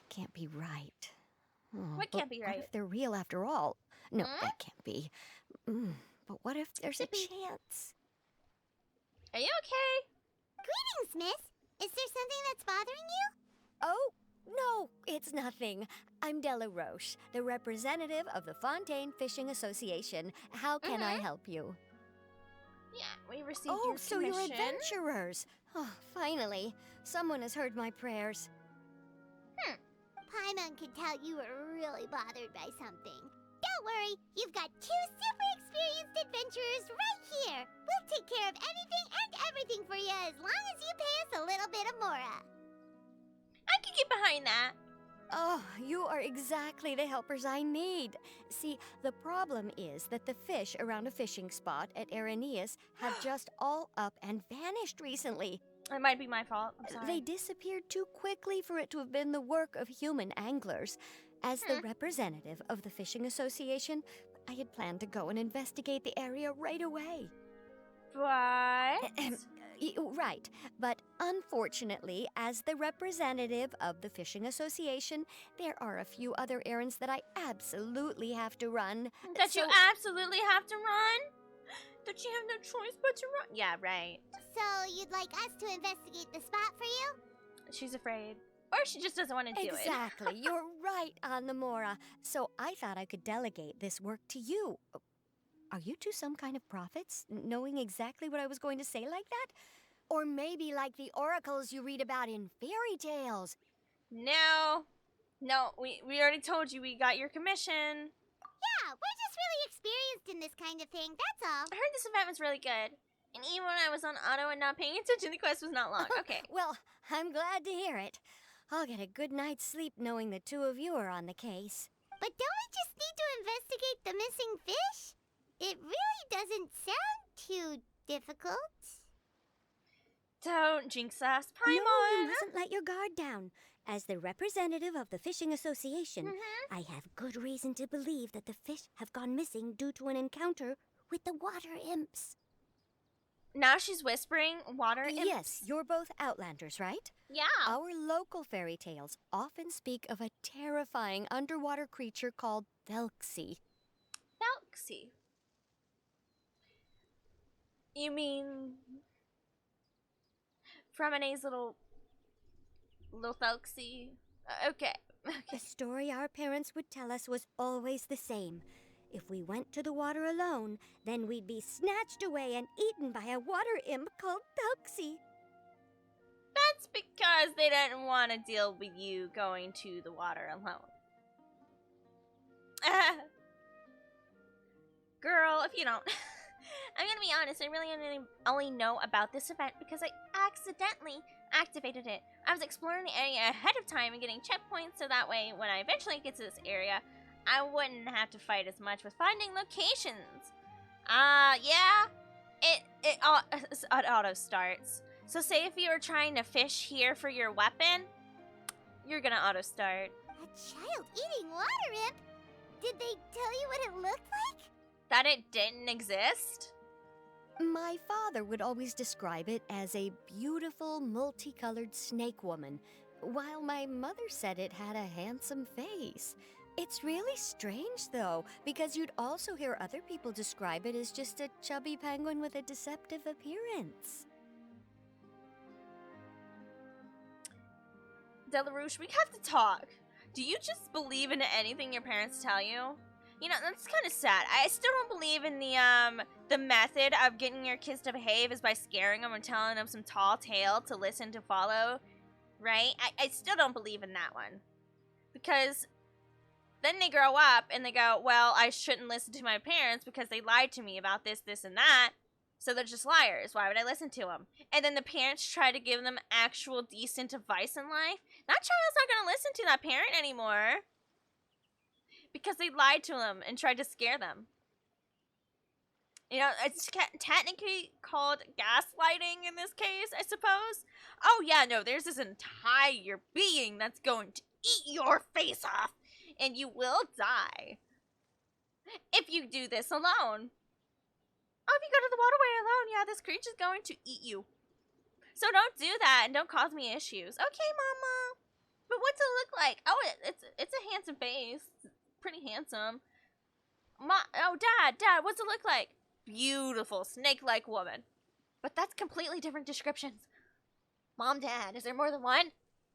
can't be right. Oh, What can't be What right? if they're real after all? No, Hmm? that can't be. But what if there's a chance? Are you okay? Greetings, miss. Is there something that's bothering you? Oh, no, it's nothing. I'm Della Roche, the representative of the Fontaine Fishing Association. How can I help you? Yeah, we received Oh, your so commission. you're adventurers. Oh, finally. Someone has heard my prayers. Paimon could tell you were really bothered by something. Don't worry, you've got 2 super experienced adventurers right here. We'll take care of anything and everything for you as long as you pay us a little bit of mora. I can get behind that. Oh, you are exactly the helpers I need. See, the problem is that the fish around a fishing spot at Araneus have just all up and vanished recently. It might be my fault. I'm sorry. They disappeared too quickly for it to have been the work of human anglers. As the representative of the Fishing Association, I had planned to go and investigate the area right away. But Right, but unfortunately, as the representative of the Fishing Association, there are a few other errands that I absolutely have to run. that you absolutely have to run? That you have no choice but to run? Yeah, right. So, you'd like us to investigate the spot for you? She's afraid. Or she just doesn't want to do it. Exactly, you're right on the Mora. So I thought I could delegate this work to you. Are you two some kind of prophets, knowing exactly what I was going to say like that? Or maybe like the oracles you read about in fairy tales? No. No, we already told you we got your commission. Yeah, we're just really experienced in this kind of thing, that's all. I heard this event was really good. And even when I was on auto and not paying attention, the quest was not long. Okay. Well, I'm glad to hear it. I'll get a good night's sleep knowing the two of you are on the case. But don't we just need to investigate the missing fish? It really doesn't sound too difficult. Don't jinx us, No, Paimon. you mustn't let your guard down. As the representative of the Fishing Association, I have good reason to believe that the fish have gone missing due to an encounter with the water imps. Now she's whispering water imps. Yes, you're both Outlanders, right? Yeah. Our local fairy tales often speak of a terrifying underwater creature called Thelxie. Thelxie. You mean Fremone's little Thelxie? Okay. The story our parents would tell us was always the same. If we went to the water alone, then we'd be snatched away and eaten by a water imp called Thelxie. That's because they didn't want to deal with you going to the water alone. Girl, if you don't. I'm gonna be honest, I really only know about this event because I accidentally activated it. I was exploring the area ahead of time and getting checkpoints so that way when I eventually get to this area, I wouldn't have to fight as much with finding locations. Yeah, it auto starts. So say if you were trying to fish here for your weapon, you're gonna auto start. A child-eating water imp? Did they tell you what it looked like? That it didn't exist? My father would always describe it as a beautiful, multicolored snake woman, while my mother said it had a handsome face. It's really strange, though, because you'd also hear other people describe it as just a chubby penguin with a deceptive appearance. Delarouche, we have to talk. Do you just believe in anything your parents tell you? You know, that's kind of sad. I still don't believe in the method of getting your kids to behave is by scaring them and telling them some tall tale to listen to follow, right? I still don't believe in that one. Because then they grow up and they go, well, I shouldn't listen to my parents because they lied to me about this, this, and that. So they're just liars. Why would I listen to them? And then the parents try to give them actual decent advice in life. That child's not going to listen to that parent anymore. Because they lied to them and tried to scare them. You know, it's technically called gaslighting in this case, I suppose. Oh yeah, no, there's this entire being that's going to eat your face off. And you will die. If you do this alone. Oh, if you go to the waterway alone, yeah, this creature's going to eat you. So don't do that and don't cause me issues. Okay, Mama. But what's it look like? Oh, it's a handsome face. It's pretty handsome. Dad, what's it look like? Beautiful, snake-like woman. But that's completely different descriptions. Mom, Dad, is there more than one?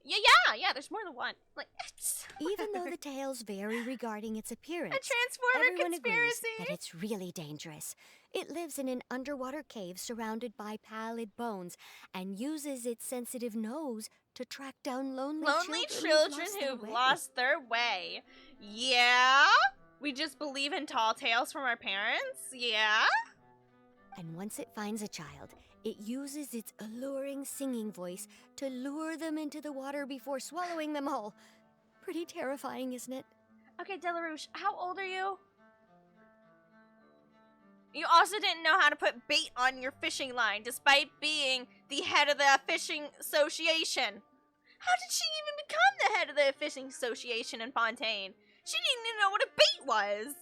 Yeah, there's more than one. Like, it's Even though the tales vary regarding its appearance, a transformer everyone agrees conspiracy. that it's really dangerous. It lives in an underwater cave surrounded by pallid bones and uses its sensitive nose to track down lonely children who've lost their way. Yeah? We just believe in tall tales from our parents? Yeah? And once it finds a child, it uses its alluring singing voice to lure them into the water before swallowing them whole. Pretty terrifying, isn't it? Okay, Delarouche, how old are you? You also didn't know how to put bait on your fishing line, despite being the head of the fishing association. How did she even become the head of the fishing association in Fontaine? She didn't even know what a bait was.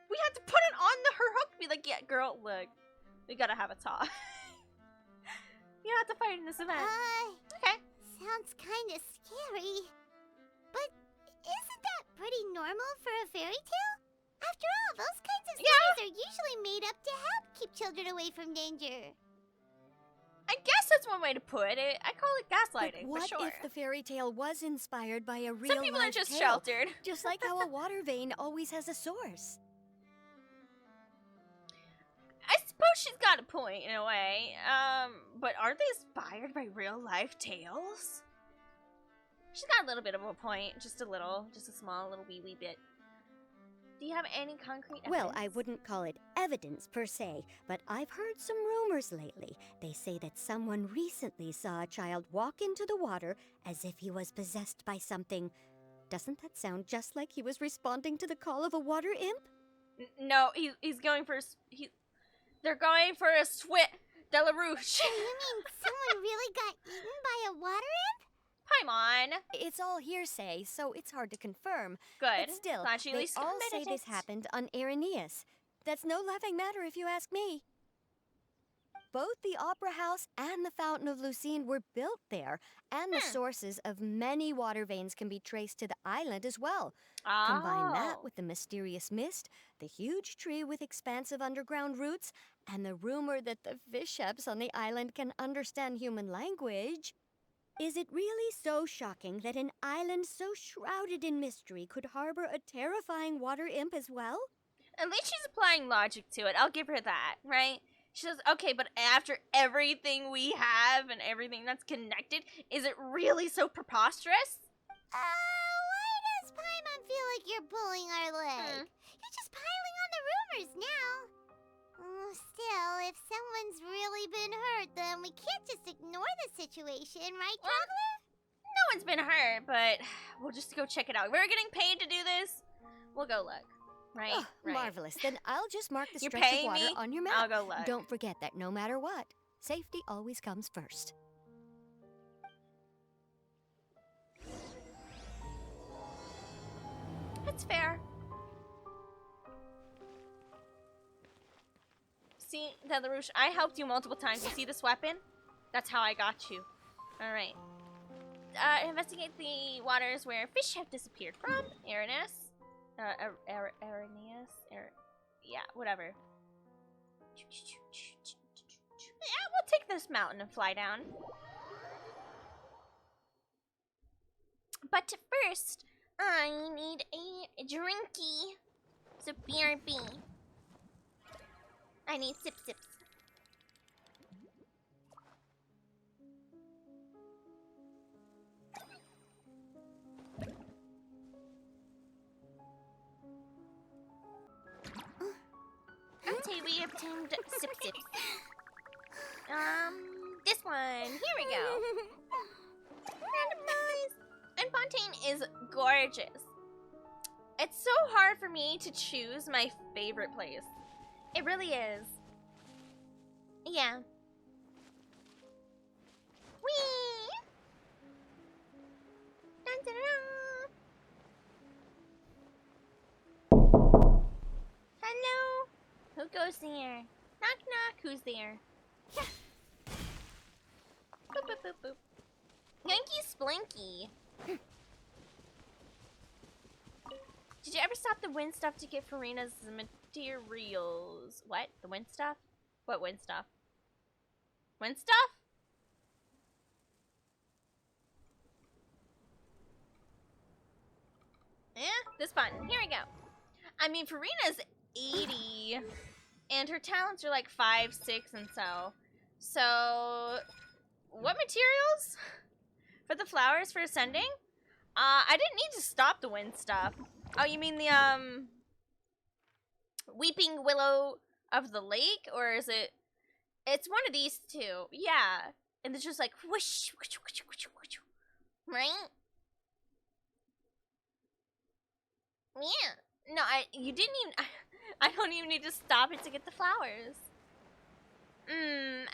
We had to put it on her hook, be like, yeah, girl, look, we gotta have a talk. You have to fight in this event. Okay. Sounds kind of scary. But isn't that pretty normal for a fairy tale? After all, those kinds of stories are usually made up to help keep children away from danger. I guess that's one way to put it. I call it gaslighting, But what for sure. if the fairy tale was inspired by a real Some people are life just tale? sheltered. Just like how a water vein always has a source. I suppose she's got a point in a way. But aren't they inspired by real life tales? She's got a little bit of a point, just a small little wee bit. Do you have any concrete evidence? Well, I wouldn't call it evidence per se, but I've heard some rumors lately. They say that someone recently saw a child walk into the water as if he was possessed by something. Doesn't that sound just like he was responding to the call of a water imp? No, he's going for they're going for a Delarouche. You mean someone really got eaten by a water imp? Paimon. It's all hearsay, so it's hard to confirm. Good. But still, Glad she at they least all say admitted this it. happened on Irenaeus. That's no laughing matter if you ask me. Both the Opera House and the Fountain of Lucine were built there, and the sources of many water veins can be traced to the island as well. Combine that with the mysterious mist, the huge tree with expansive underground roots, and the rumor that the fish-heps on the island can understand human language. Is it really so shocking that an island so shrouded in mystery could harbor a terrifying water imp as well? At least she's applying logic to it. I'll give her that, right? She says, okay, but after everything we have and everything that's connected, is it really so preposterous? Why does Paimon feel like you're pulling our leg? You're just piling on the rumors now. Still, if someone's really been hurt, then we can't just ignore the situation, right, Traveler? No one's been hurt, but we'll just go check it out. We're getting paid to do this. We'll go look. Right, Oh, right. Marvelous. Then I'll just mark the You're stretch of paying water me? on your map. I'll go look. Don't forget that no matter what, safety always comes first. That's fair. See, Delarouche, I helped you multiple times. You see this weapon? That's how I got you. Alright. Investigate the waters where fish have disappeared from. Irenaeus. Yeah, whatever. Yeah, we'll take this mountain and fly down. But first, I need a drinky. So BRB. I need sip sips. Okay, we obtained sip sips. This one. Here we go. Randomize. And Fontaine is gorgeous. It's so hard for me to choose my favorite place. It really is. Yeah. Whee! Dun, dun, dun. Hello? Who goes there? Knock knock, who's there? Boop boop boop boop. Yankee Splinky. ever stop the wind stuff to get Farina's materials? What? The wind stuff? What wind stuff? Wind stuff? Yeah, this button. Here we go. I mean, Farina's 80, and her talents are like 5, 6, and so. So, what materials for the flowers for ascending? I didn't need to stop the wind stuff. Oh, you mean the Weeping Willow of the Lake, or is it? It's one of these two. Yeah, and it's just like whoosh, whoosh, whoosh, whoosh, whoosh, right? Yeah. No, you didn't even. I don't even need to stop it to get the flowers.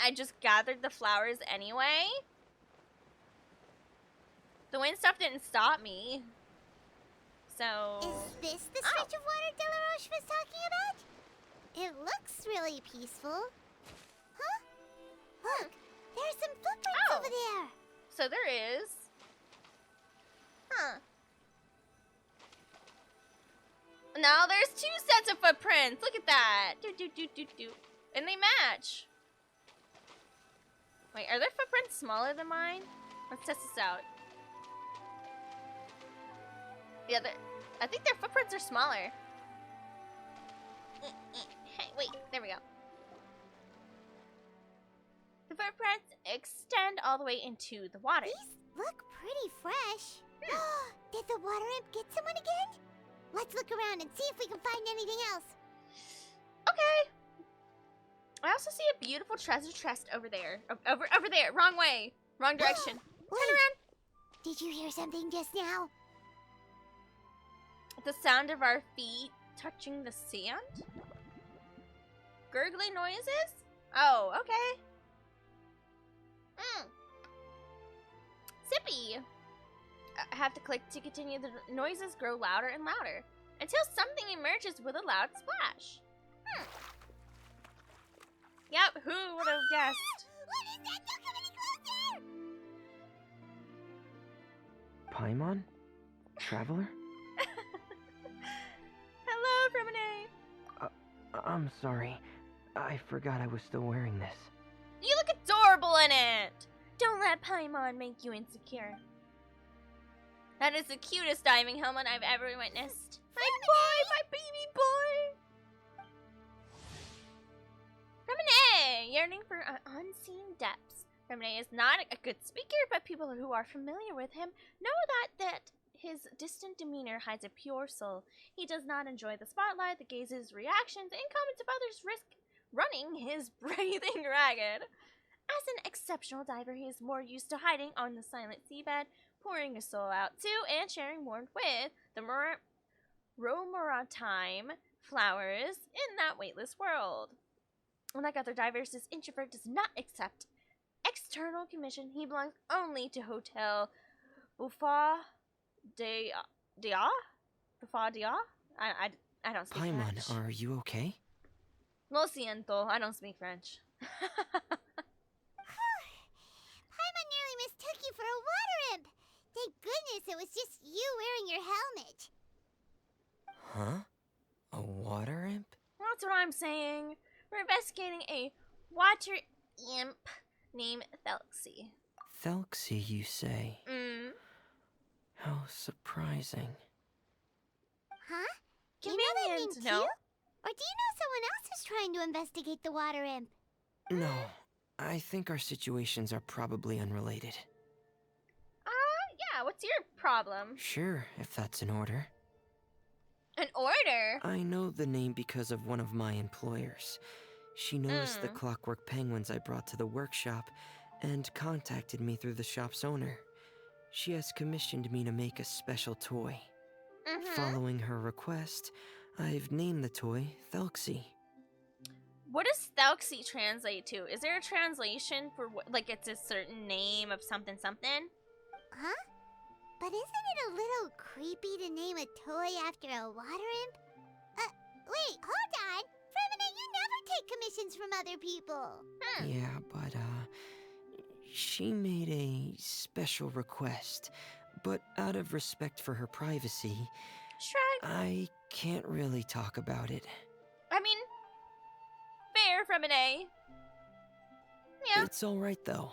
I just gathered the flowers anyway. The wind stuff didn't stop me. So. Is this the stretch of water Delaroche was talking about? It looks really peaceful. Huh? Look, there's some footprints over there. So there is. Huh. Now there's 2 sets of footprints. Look at that. And they match. Wait, are their footprints smaller than mine? Let's test this out. Yeah, I think their footprints are smaller. Hey, wait, there we go. The footprints extend all the way into the water. These look pretty fresh. Did the water imp get someone again? Let's look around and see if we can find anything else. Okay. I also see a beautiful treasure chest over there. Over there. Wrong way. Wrong direction. Turn around. Did you hear something just now? The sound of our feet touching the sand? Gurgling noises? Oh, okay. Sippy. I have to click to continue. The noises grow louder and louder until something emerges with a loud splash. Yep, who would have guessed? What is that? Don't come any closer! Paimon? Traveler? Hello, Remine. I'm sorry. I forgot I was still wearing this. You look adorable in it. Don't let Paimon make you insecure. That is the cutest diving helmet I've ever witnessed. My boy, my baby boy. Remine, yearning for unseen depths. Remine is not a good speaker, but people who are familiar with him know that his distant demeanor hides a pure soul. He does not enjoy the spotlight, the gazes, reactions, and comments of others risk running his breathing ragged. As an exceptional diver, he is more used to hiding on the silent seabed, pouring his soul out to, and sharing warmth with the Romoratime flowers in that weightless world. Unlike other divers, this introvert does not accept external commission. He belongs only to Hotel Buffet Dia? I don't speak Paimon, French. are you okay? Lo siento, I don't speak French. Paimon nearly mistook you for a water imp. Thank goodness it was just you wearing your helmet. Huh? A water imp? That's what I'm saying. We're investigating a water imp named Thelxie. Thelxie, you say? How surprising. Huh? You know that name Convenient, too? no? Or do you know someone else who's trying to investigate the water imp? No, I think our situations are probably unrelated. Yeah, what's your problem? Sure, if that's in order. An order? I know the name because of one of my employers. She knows the clockwork penguins I brought to the workshop and contacted me through the shop's owner. She has commissioned me to make a special toy. Following her request, I've named the toy Thelxie. What does Thelxie translate to? Is there a translation for what, like it's a certain name of something something? Huh? But isn't it a little creepy to name a toy after a water imp? Wait, hold on! Fremina, you never take commissions from other people! Yeah, but, she made a special request. But out of respect for her privacy, Shrug. I can't really talk about it. I mean, fair from an A. Yeah. It's alright though.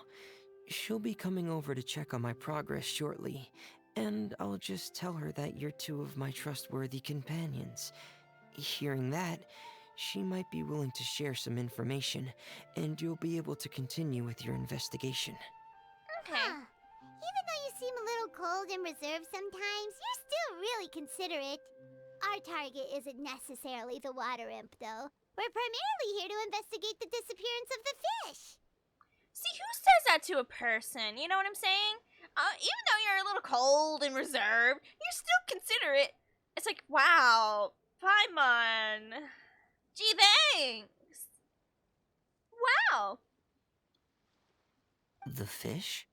She'll be coming over to check on my progress shortly, and I'll just tell her that you're two of my trustworthy companions. Hearing that, she might be willing to share some information, and you'll be able to continue with your investigation. Okay. Huh. Even though you seem a little cold and reserved sometimes, you're still really considerate. Our target isn't necessarily the water imp, though. We're primarily here to investigate the disappearance of the fish. See, who says that to a person? You know what I'm saying? Even though you're a little cold and reserved, you're still considerate. It's like, wow, Paimon. Gee, thanks. Wow. The fish?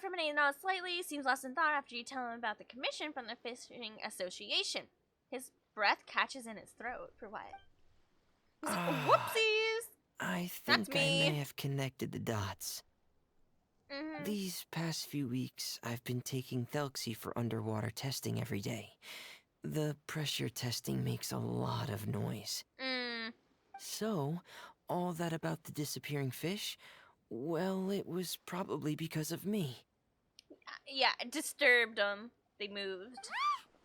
From an A nods slightly, seems lost in thought after you tell him about the commission from the Fishing Association. His breath catches in his throat for what? He's like, whoopsies! I That's think I me. may have connected the dots. Mm-hmm. These past few weeks, I've been taking Thelxie for underwater testing every day. The pressure testing makes a lot of noise. So, all that about the disappearing fish? Well, it was probably because of me. Yeah, it disturbed them. They moved. So that's what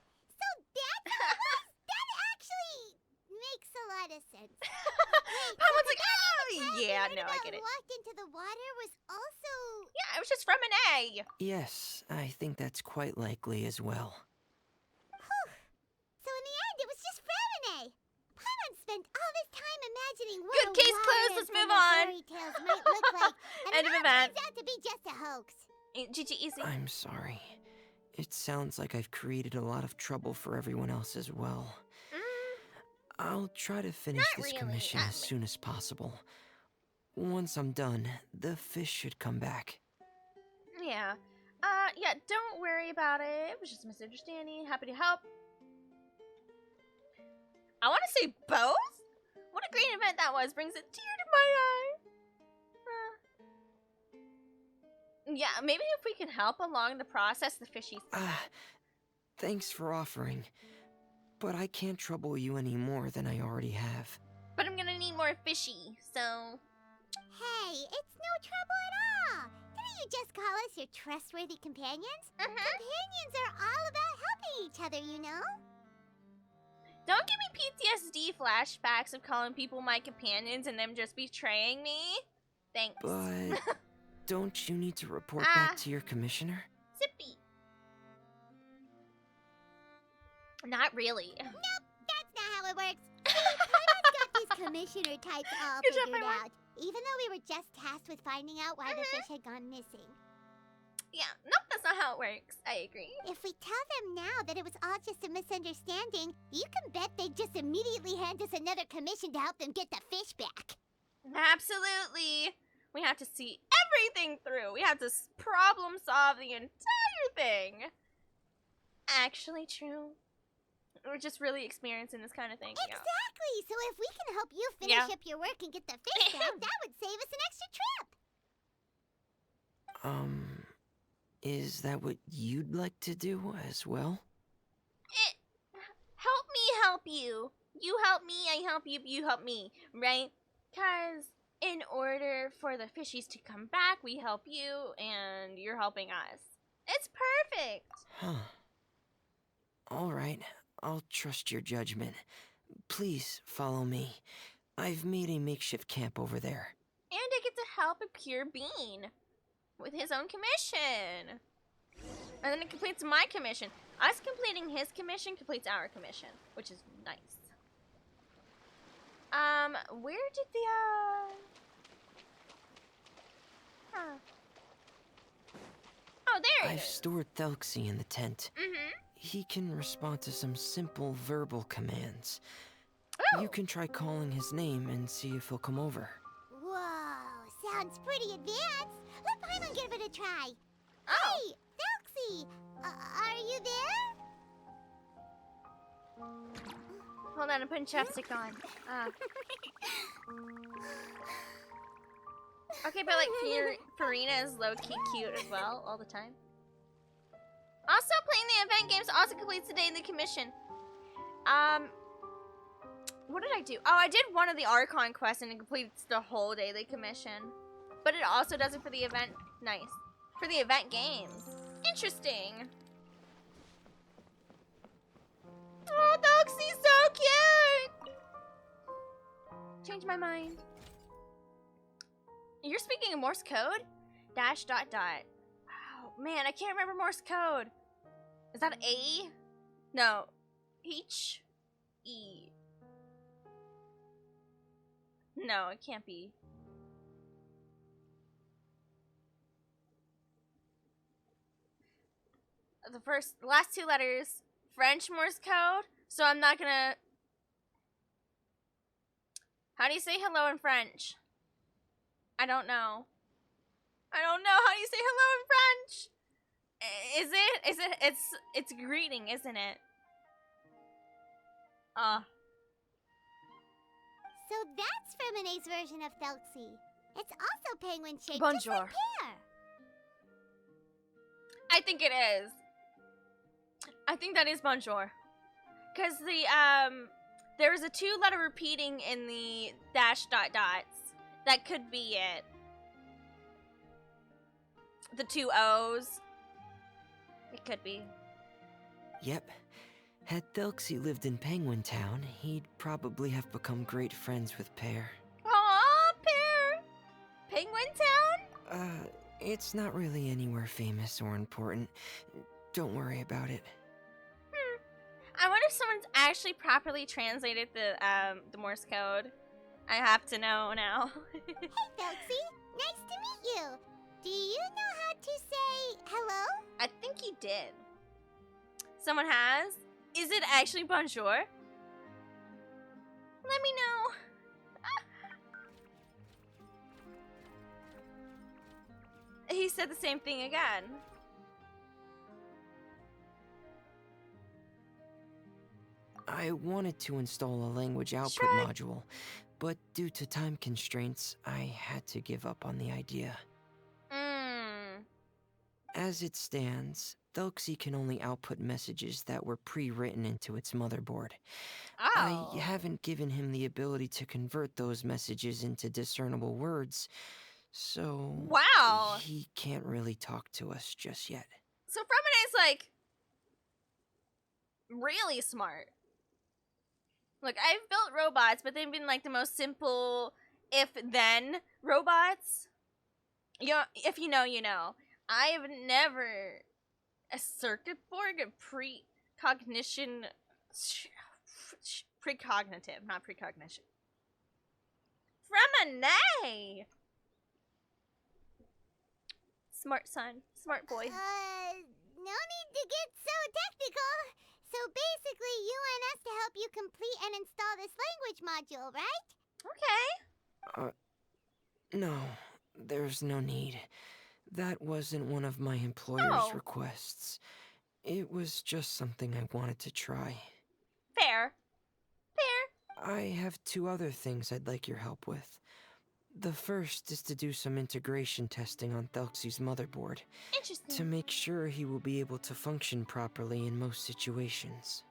it was? That actually makes a lot of sense. Paimon's like, oh, yeah, no, I get it. Walked into the water was also... Yeah, it was just from an A. Yes, I think that's quite likely as well. So in the end, it was just Framine. Paimon spent all this time imagining what Good a case water closed, imp let's from move the on. fairy tales might look like, and End it of all event. turns out to be just a hoax. GG easy. I'm sorry. It sounds like I've created a lot of trouble for everyone else as well. I'll try to finish Not this really, commission as soon as possible. Once I'm done, the fish should come back. Yeah. Yeah, don't worry about it. It was just a misunderstanding. Happy to help. I want to say both? What a great event that was. Brings a tear to my eye. Yeah, maybe if we can help along the process, the fishies. Thanks for offering. But I can't trouble you any more than I already have. But I'm gonna need more fishy, so... Hey, it's no trouble at all. Didn't you just call us your trustworthy companions? Companions are all about helping each other, you know? Don't give me PTSD flashbacks of calling people my companions and them just betraying me. Thanks. But don't you need to report back to your commissioner? Zippy. Not really. Nope, that's not how it works. Paimon's got these commissioner types all Good job, figured Paimon. out. Even though we were just tasked with finding out why the fish had gone missing. Yeah, nope, that's not how it works. I agree. If we tell them now that it was all just a misunderstanding, you can bet they'd just immediately hand us another commission to help them get the fish back. Absolutely. We have to see everything through. We have to problem solve the entire thing. Actually true. We're just really experiencing this kind of thing. Yeah. Exactly. So if we can help you finish up your work and get the fish back, that would save us an extra trip. Is that what you'd like to do as well? Help me help you. You help me, I help you, you help me, right? Because in order for the fishies to come back, we help you and you're helping us. It's perfect. Huh. Alright, I'll trust your judgment. Please follow me. I've made a makeshift camp over there. And I get to help a pure bean with his own commission. And then it completes my commission. Us completing his commission completes our commission, which is nice. Where did the, Oh, there it I've is. stored Thelxie in the tent. He can respond to some simple verbal commands. Oh. You can try calling his name and see if he'll come over. Whoa, sounds pretty advanced. Let Paimon give it a try. Oh. Hey, Thelxie, are you there? Hold on, I'm putting chapstick on. Okay, but like Farina is low-key cute as well all the time. Also, playing the event games also completes the daily commission. What did I do? Oh, I did one of the Archon quests and it completes the whole daily commission. But it also does it for the event. Nice. For the event games. Interesting. Oh, Thelxie's so cute! Change my mind. You're speaking in Morse code? Dash dot dot. Oh, man, I can't remember Morse code. Is that A? No. H? E. No, it can't be. The last two letters, French Morse code, so I'm not gonna... How do you say hello in French? I don't know. I don't know how you say hello in French! It's greeting, isn't it? So that's Fremone's version of Thelxie. It's also penguin shaped, Bonjour. just like Pear. I think it is. I think that is bonjour. Because there was a 2-letter repeating in the dash dot dots. That could be it. The 2 O's. It could be. Yep. Had Thelxie lived in Penguin Town, he'd probably have become great friends with Pear. Aw, Pear! Penguin Town? It's not really anywhere famous or important. Don't worry about it. I wonder if someone's actually properly translated the Morse code. I have to know now. Hey, Thelxie. Nice to meet you. Do you know how to say hello? I think he did. Someone has? Is it actually bonjour? Let me know. He said the same thing again. I wanted to install a language output Sure. module, but due to time constraints, I had to give up on the idea. As it stands, Thelxie can only output messages that were pre-written into its motherboard. Oh. I haven't given him the ability to convert those messages into discernible words, so Wow. he can't really talk to us just yet. So Fremone's like really smart. Look, I've built robots, but they've been like the most simple if-then robots. You know, if you know, you know. I have never a circuit board, a precognition, precognitive, not precognition. Fremone! Smart son, smart boy. No need to get so technical. So basically, you want us to help you complete and install this language module, right? Okay. No, there's no need. That wasn't one of my employer's requests. It was just something I wanted to try. Fair. Fair. I have 2 other things I'd like your help with. The first is to do some integration testing on Thelxie's motherboard, Interesting. to make sure he will be able to function properly in most situations.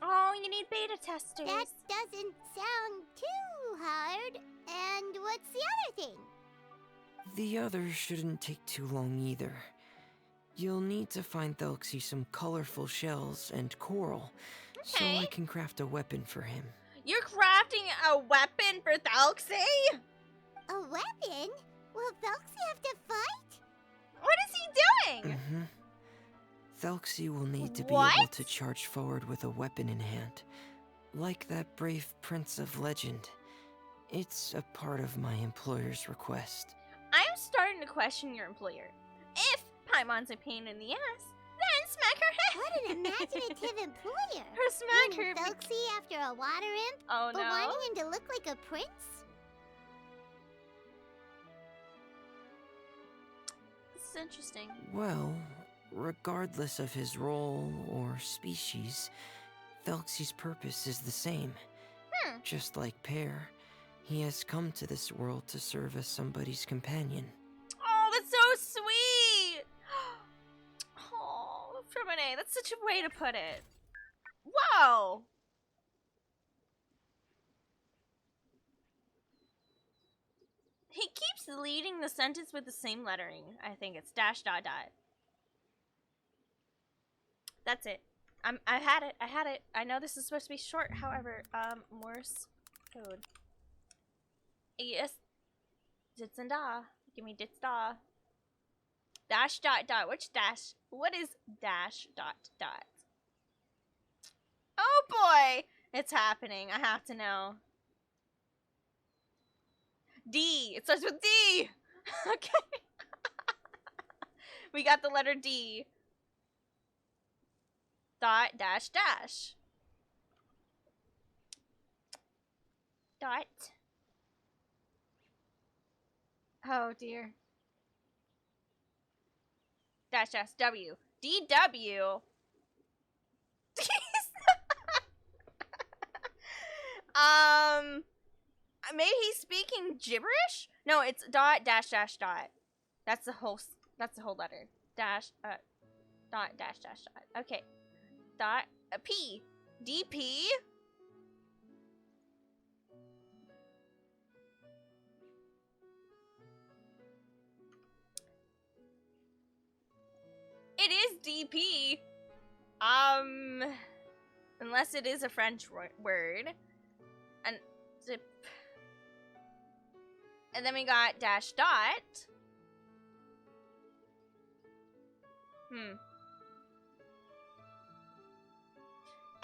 Oh, you need beta testers. That doesn't sound too hard. And what's the other thing? The other shouldn't take too long either. You'll need to find Thelxie some colorful shells and coral, so I can craft a weapon for him. You're crafting a weapon for Thelxie? A weapon? Will Thelxie have to fight? What is he doing? Thelxie will need to be What? able to charge forward with a weapon in hand, like that brave prince of legend. It's a part of my employer's request. I'm starting to question your employer. If Paimon's a pain in the ass, then smack her head. What an imaginative employer. Her smack Naming her. Thelxie after a water imp, Oh but no. wanting him to look like a prince? This is interesting. Well, regardless of his role or species, Thelxie's purpose is the same. Just like Pear, he has come to this world to serve as somebody's companion. Oh, that's so sweet. Oh, Fremone, funny. That's such a way to put it. Whoa! He keeps leading the sentence with the same lettering. I think it's dash dot dot. That's it. I had it. I had it. I know this is supposed to be short, however, Morse code. Yes. Dits and da. Give me dits da. Dash dot dot. Which dash? What is dash dot dot? Oh boy! It's happening. I have to know. D. It starts with D. Okay. We got the letter D. Dot dash dash. Dot. Oh dear. Dash dash W. DW. Maybe he's speaking gibberish? No, it's dot dash dash dot. That's the whole letter. Dash dot dash dash dot. Okay. Dot P. DP. It is DP. Unless it is a French word. And zip. And then we got dash dot.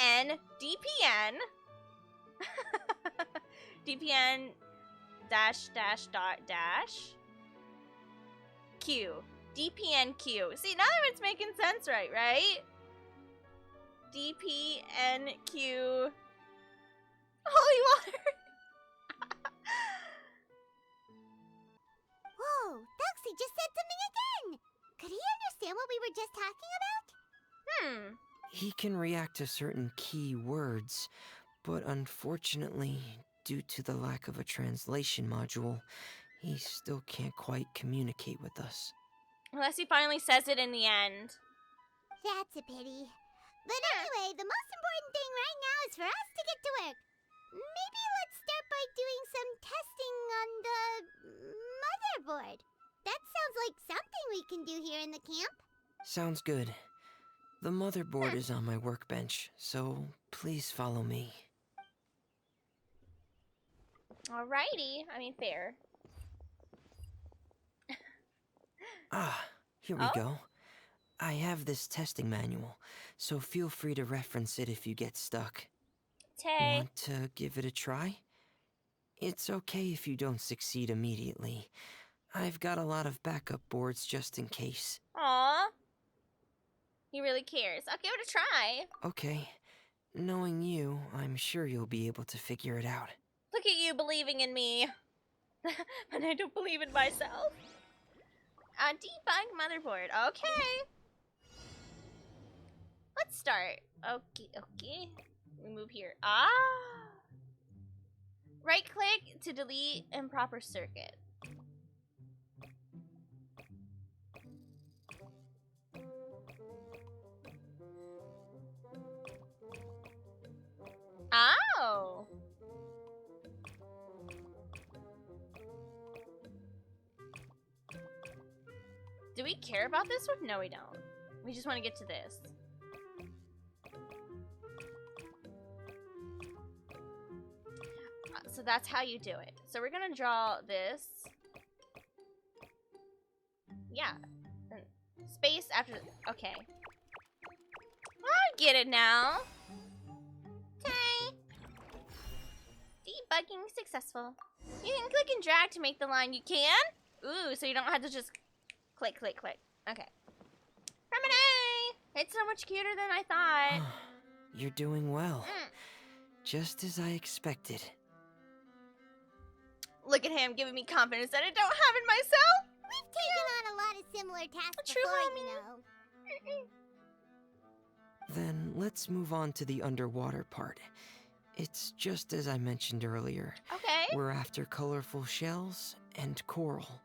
N DPN. DPN dash dash dot dash Q. DPNQ. See, now it's making sense, right? DPNQ. Holy water. Whoa, Thelxie just said something again! Could he understand what we were just talking about? He can react to certain key words, but unfortunately, due to the lack of a translation module, he still can't quite communicate with us. Unless he finally says it in the end. That's a pity. But anyway, the most important thing right now is for us to get to work. Maybe let's start by doing some testing on the motherboard. That sounds like something we can do here in the camp. Sounds good. The motherboard is on my workbench, so please follow me. Alrighty. I mean, fair. Here we go. I have this testing manual, so feel free to reference it if you get stuck. Tay. Want to give it a try? It's okay if you don't succeed immediately. I've got a lot of backup boards just in case. Aw. He really cares. I'll give it a try. Okay. Knowing you, I'm sure you'll be able to figure it out. Look at you believing in me. But I don't believe in myself. Debug motherboard. Okay. Let's start. Okay. We move here. Right click to delete improper circuit. Oh. Do we care about this one? No, we don't. We just want to get to this. So that's how you do it. So we're gonna draw this. Yeah. And space after. Okay. I get it now. Okay. Debugging successful. You can click and drag to make the line. You can? Ooh, so you don't have to just click, click, click. Okay. Remedy! It's so much cuter than I thought. You're doing well. Just as I expected. Look at him giving me confidence that I don't have in myself. We've taken on a lot of similar tasks True, before, you homie. know. Then let's move on to the underwater part. It's just as I mentioned earlier. Okay. We're after colorful shells and coral.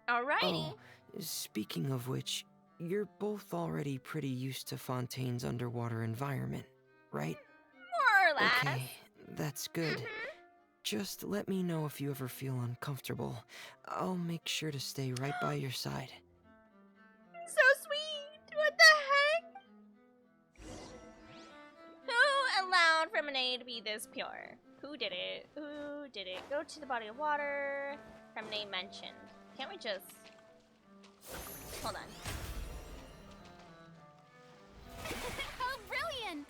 Alrighty. Oh, speaking of which, You're both already pretty used to Fontaine's underwater environment, right? More or less. Okay, that's good. Mhm. Just let me know if you ever feel uncomfortable. I'll make sure to stay right by your side. So sweet. What the heck? Who allowed Feminine to be this pure? Who did it? Who did it? Go to the body of water. Feminine mentioned. Can't we just... Hold on. Oh, brilliant!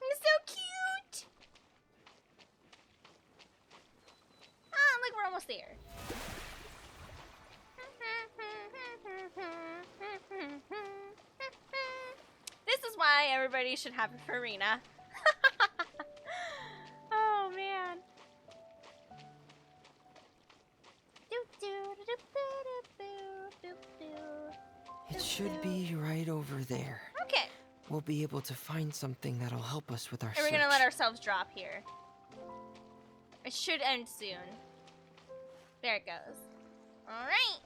He's so cute! Ah, look, we're almost there. This is why everybody should have a Farina. Oh, man. It should be right over there. Okay. We'll be able to find something that'll help us with our And search. we're gonna let ourselves drop here. It should end soon. There it goes. Alright.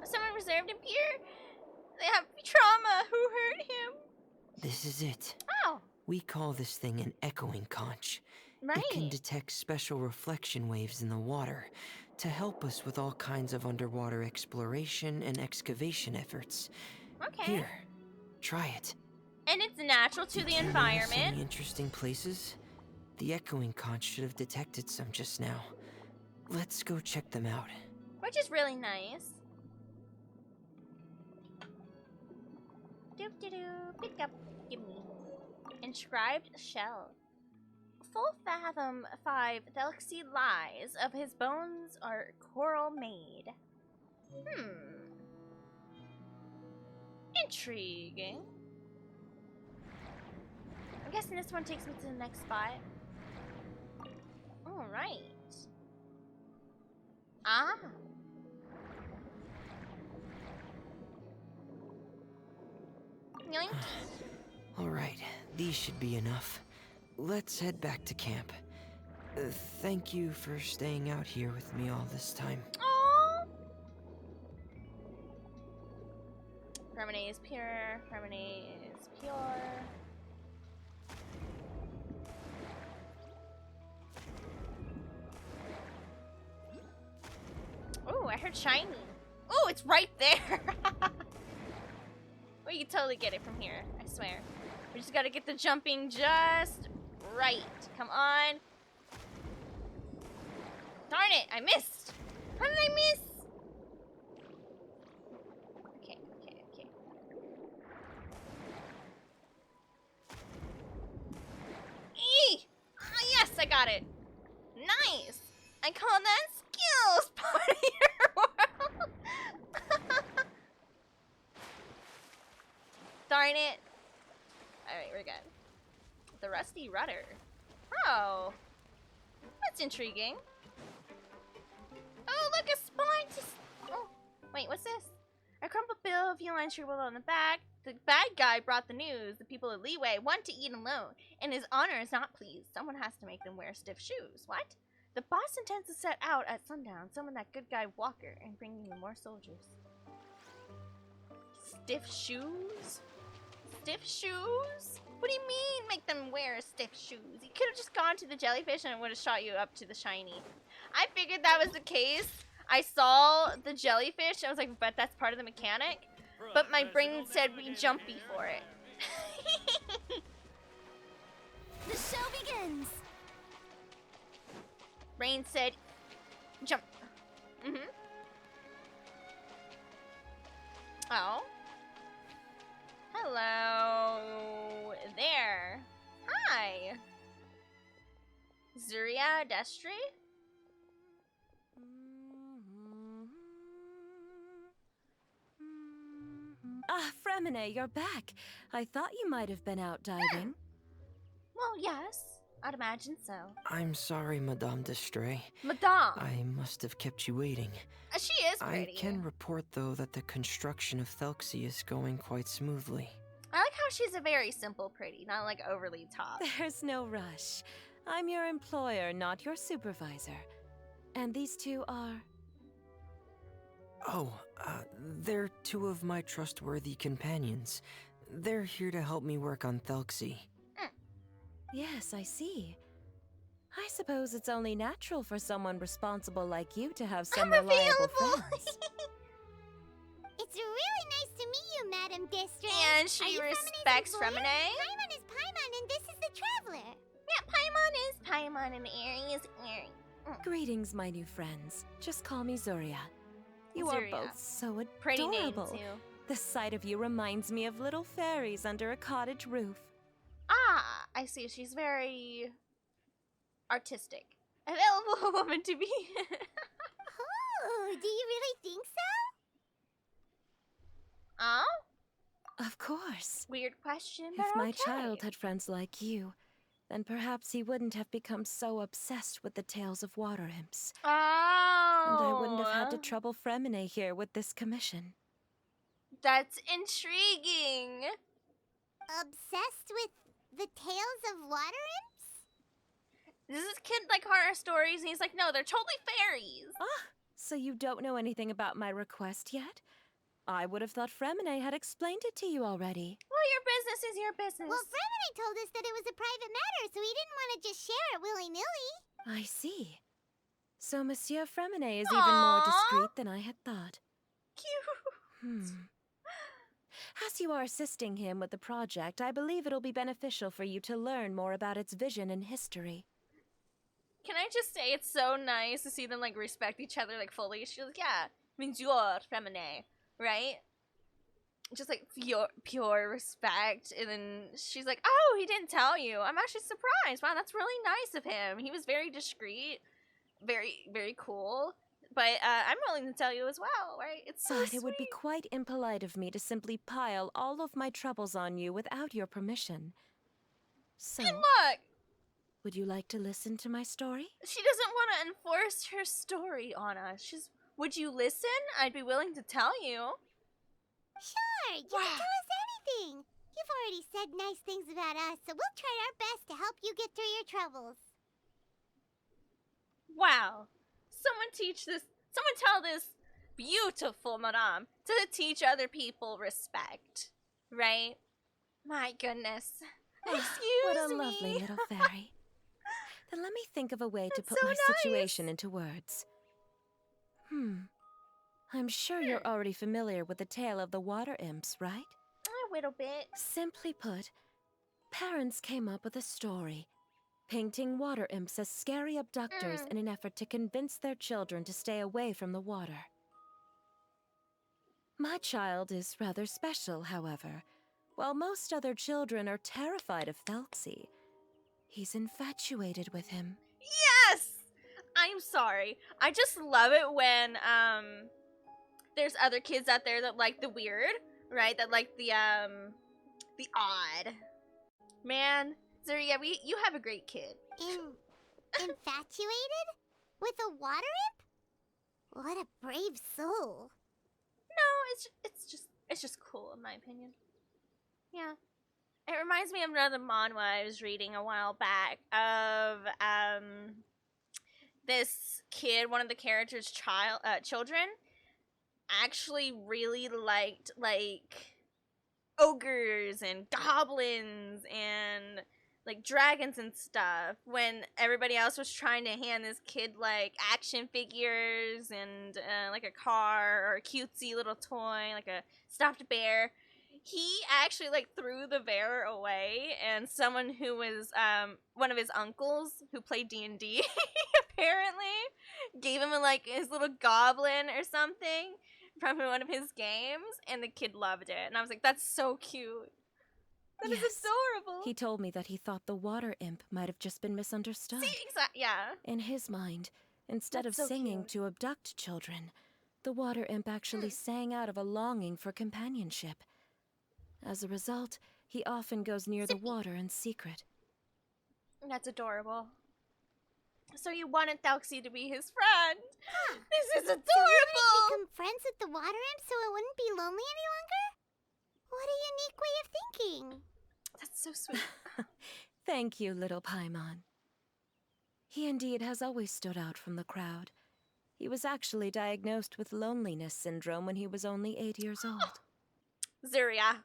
Someone reserved him here? They have trauma. Who hurt him? This is it. Oh, We call this thing an echoing conch. right. It can detect special reflection waves in the water to help us with all kinds of underwater exploration and excavation efforts. Okay. Here, try it. And it's natural to the Notice environment. any interesting places? The echoing conch should have detected some just now. Let's go check them out. Which is really nice. Doop doo doo. Pick up. Give me. Inscribed shell. Full fathom 5 Thelxie lies of his bones are coral made. Intriguing. I'm guessing this one takes me to the next spot. Alright. Ah. Yoink. Alright, these should be enough. Let's head back to camp. Thank you for staying out here with me all this time. Aww. Harmony is pure. Harmony is pure. Oh, I heard shiny. Oh, it's right there. We can totally get it from here. I swear. We just gotta get the jumping just right. Come on. Darn it, I missed. How did I miss? Okay. Eee! Ah, yes, I got it. Nice. I call that skills part of your world. Darn it. Alright, we're good. The rusty rudder. Oh. That's intriguing. Oh, look, a spine. Oh, wait, what's this? A crumpled bill, feline scribbled on the back. The bad guy brought the news. The people of Leeway want to eat alone, and his honor is not pleased. Someone has to make them wear stiff shoes. What? The boss intends to set out at sundown, summon that good guy Walker, and bring you more soldiers. Stiff shoes? Stiff shoes? What do you mean make them wear stiff shoes? You could have just gone to the jellyfish and it would have shot you up to the shiny. I figured that was the case. I saw the jellyfish. I was like, but that's part of the mechanic. But my brain said be jumpy for it. The show begins! Brain said jump. Oh. Hello there. Hi. Zuria Destry? Ah, Fremine, you're back. I thought you might have been out diving. Well, yes. I'd imagine so. I'm sorry, Madame Destray. Madame. I must have kept you waiting. She is pretty. I can report, though, that the construction of Thelxie is going quite smoothly. she's a very simple pretty, not like overly top. There's no rush. I'm your employer, not your supervisor. And these two are... Oh, they're two of my trustworthy companions. They're here to help me work on Thelxie. Yes, I see. I suppose it's only natural for someone responsible like you to have some I'm reliable available. friends. It's really nice to meet you, Madam District. And Are she you respects Fremene's employer? Fremine. Paimon is Paimon, and this is the Traveler. Yeah, Paimon is Paimon and Aerie is Aerie. Greetings, my new friends. Just call me Zuria. You are Zuria. both so Pretty name, adorable. too. The sight of you reminds me of little fairies under a cottage roof. Ah, I see. She's very artistic. Available woman to be. Oh, do you really think so? Oh? Of course. Weird question, but If my okay. child had friends like you, then perhaps he wouldn't have become so obsessed with the tales of water imps. Oh. And I wouldn't have had to trouble Fremine here with this commission. That's intriguing. Obsessed with the tales of water imps? Does this kid like horror stories? And he's like, no, they're totally fairies. Ah, so you don't know anything about my request yet? I would have thought Fremine had explained it to you already. Well, your business is your business. Well, Fremine told us that it was a private matter, so he didn't want to just share it willy-nilly. I see. So Monsieur Fremine is even more Aww. discreet than I had thought. Cute. As you are assisting him with the project, I believe it'll be beneficial for you to learn more about its vision and history. Can I just say it's so nice to see them like respect each other like fully? She's like, yeah, means you're Femine, right? Just like pure respect. And then she's like, oh, he didn't tell you. I'm actually surprised. Wow, that's really nice of him. He was very discreet, very, very cool. But I'm willing to tell you as well, right? It's so But it would be sweet. quite impolite of me to simply pile all of my troubles on you without your permission. So, And look, would you like to listen to my story? she doesn't want to enforce her story on us. She's, would you listen? I'd be willing to tell you. Sure, you can tell us anything. You've already said nice things about us, so we'll try our best to help you get through your troubles. Wow. Someone tell this beautiful madame to teach other people respect. Right? My goodness. Excuse What a me. lovely little fairy. Then let me think of a way to That's put so my nice. situation into words. I'm sure you're already familiar with the tale of the water imps, right? A little bit. Simply put, parents came up with a story, painting water imps as scary abductors in an effort to convince their children to stay away from the water. My child is rather special, however. While most other children are terrified of Thelxie, he's infatuated with him. Yes! I'm sorry. I just love it when there's other kids out there that like the weird, right? That like the odd. Man, Zuria, you have a great kid. Infatuated? With a water imp? What a brave soul. No, it's just cool in my opinion. Yeah. It reminds me of another manhwa I was reading a while back of this kid, one of the characters' children, actually really liked like ogres and goblins and like dragons and stuff, when everybody else was trying to hand this kid like action figures and like a car or a cutesy little toy, like a stuffed bear. He actually like threw the bear away, and someone who was one of his uncles who played D&D apparently gave him like his little goblin or something from one of his games, and the kid loved it. And I was like, that's so cute. That is Yes. adorable. He told me that he thought the water imp might have just been misunderstood. See, yeah. In his mind, instead That's of so singing cute. to abduct children, the water imp actually sang out of a longing for companionship. As a result, he often goes near the water in secret. That's adorable. So you wanted Thelxie to be his friend. This is So he wanted adorable. to become friends with the water imp so it wouldn't be lonely any longer? What a unique way of thinking. That's so sweet. Thank you, little Paimon. He indeed has always stood out from the crowd. He was actually diagnosed with loneliness syndrome when he was only 8 years old. Zuria.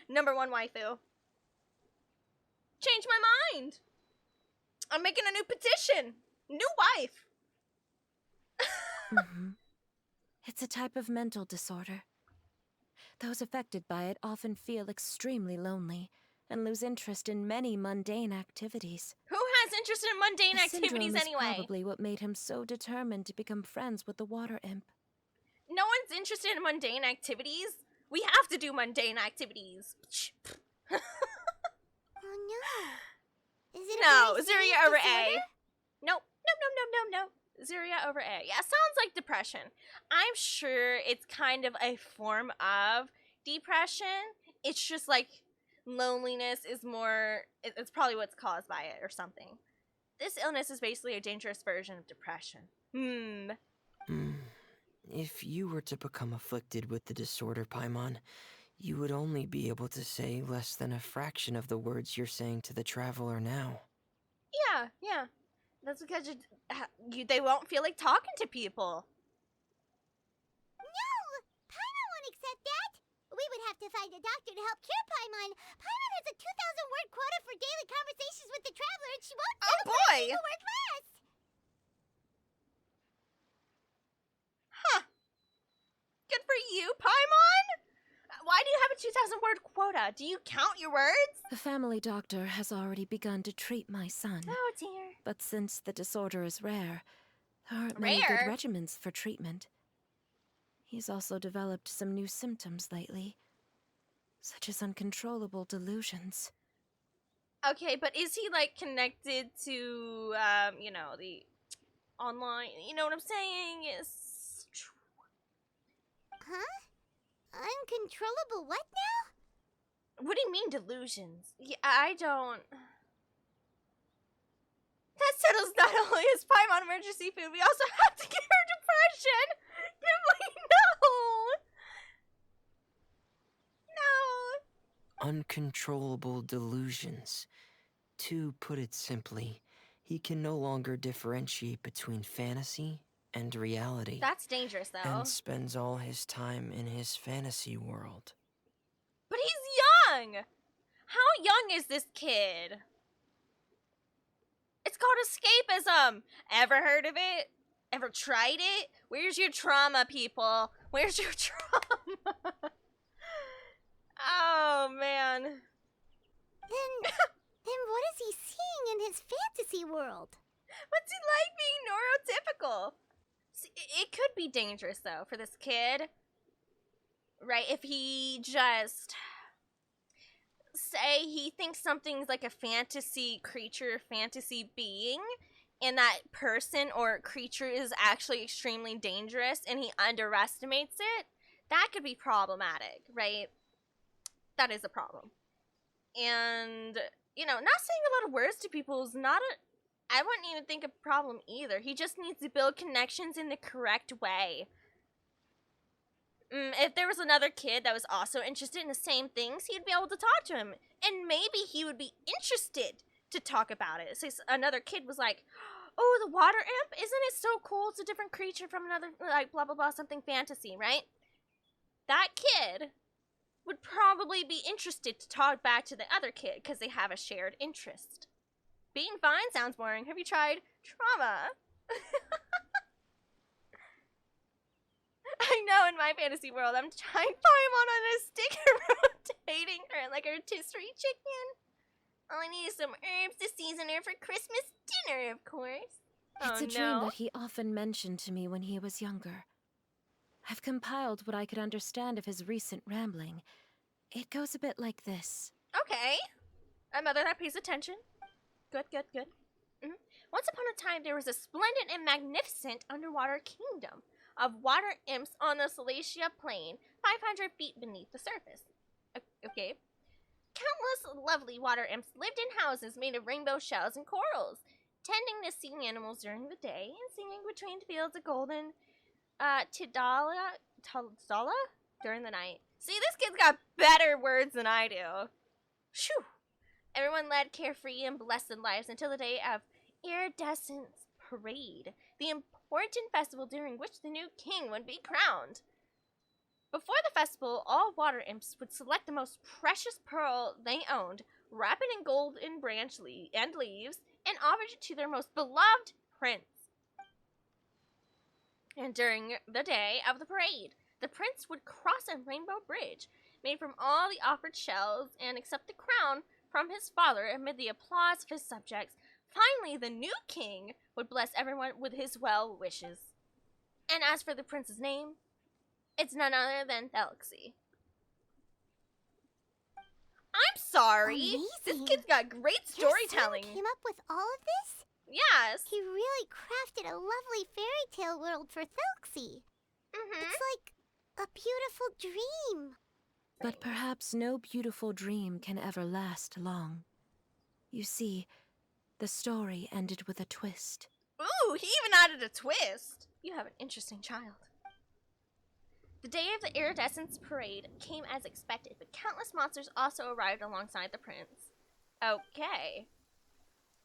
#1 waifu. Change my mind. I'm making a new petition. New wife. It's a type of mental disorder. Those affected by it often feel extremely lonely and lose interest in many mundane activities. Who has interest in mundane The activities syndrome is anyway? probably what made him so determined to become friends with the water imp. No one's interested in mundane activities. We have to do mundane activities. Oh no. Is it a No, very Zuria serious over disorder? A. Nope. No. Zuria over A. Yeah, sounds like depression. I'm sure it's kind of a form of depression. It's just like loneliness is more, it's probably what's caused by it or something. This illness is basically a dangerous version of depression. If you were to become afflicted with the disorder, Paimon, you would only be able to say less than a fraction of the words you're saying to the traveler now. Yeah. That's because they won't feel like talking to people. No! Paimon won't accept that! We would have to find a doctor to help cure Paimon. Paimon has a 2,000-word quota for daily conversations with the traveler, and she won't settle for a boy! single word less! Huh. Good for you, Paimon! Why do you have a 2,000-word quota? Do you count your words? The family doctor has already begun to treat my son. Oh, dear. But since the disorder is rare, there aren't many good Rare? regimens for treatment. He's also developed some new symptoms lately, such as uncontrollable delusions. Okay, but is he, like, connected to, the online? You know what I'm saying? Huh? Uncontrollable what now? What do you mean, delusions? Yeah, I don't... That settles not only his Paimon emergency food, we also have to cure depression! No! Uncontrollable delusions. To put it simply, he can no longer differentiate between fantasy and reality. That's dangerous, though. And spends all his time in his fantasy world. But he's young! How young is this kid? It's called escapism! Ever heard of it? Ever tried it? Where's your trauma, people? Where's your trauma? Oh, man. Then what is he seeing in his fantasy world? What's it like being neurotypical? See, it could be dangerous, though, for this kid. Right? If he just... say he thinks something's like a fantasy creature, fantasy being, and that person or creature is actually extremely dangerous and he underestimates it, that could be problematic, right? That is a problem. And, not saying a lot of words to people is not I wouldn't even think a problem either. He just needs to build connections in the correct way. If there was another kid that was also interested in the same things, he'd be able to talk to him. And maybe he would be interested to talk about it. So another kid was like, oh, the water imp? Isn't it so cool? It's a different creature from another, like, blah, blah, blah, something fantasy, right? That kid would probably be interested to talk back to the other kid because they have a shared interest. Being fine sounds boring. Have you tried trauma? I know, in my fantasy world, I'm trying Paimon on a sticker rotating her like a rotisserie chicken. All I need is some herbs to season her for Christmas dinner, of course. It's a dream that he often mentioned to me when he was younger. I've compiled what I could understand of his recent rambling. It goes a bit like this. Okay. A mother that pays attention. Good. Once upon a time, there was a splendid and magnificent underwater kingdom of water imps on the Thelxie Plain, 500 feet beneath the surface. Okay. Countless lovely water imps lived in houses made of rainbow shells and corals, tending to sea animals during the day and singing between fields of golden Tidala during the night. See, this kid's got better words than I do. Shoo! Everyone led carefree and blessed lives until the day of Iridescence Parade, the important festival during which the new king would be crowned. Before the festival, all water imps would select the most precious pearl they owned, wrap it in golden branch and leaves, and offer it to their most beloved prince. And during the day of the parade, the prince would cross a rainbow bridge made from all the offered shells and accept the crown from his father amid the applause of his subjects. Finally, the new king would bless everyone with his well wishes. And as for the prince's name, it's none other than Thelxie. I'm sorry. This Amazing. kid's got great storytelling. Your son came up with all of this? Yes. He really crafted a lovely fairy tale world for Thelxie. Mm-hmm. It's like a beautiful dream. But perhaps no beautiful dream can ever last long. You see, the story ended with a twist. Ooh, he even added a twist. You have an interesting child. The day of the Iridescence Parade came as expected, but countless monsters also arrived alongside the prince. Okay.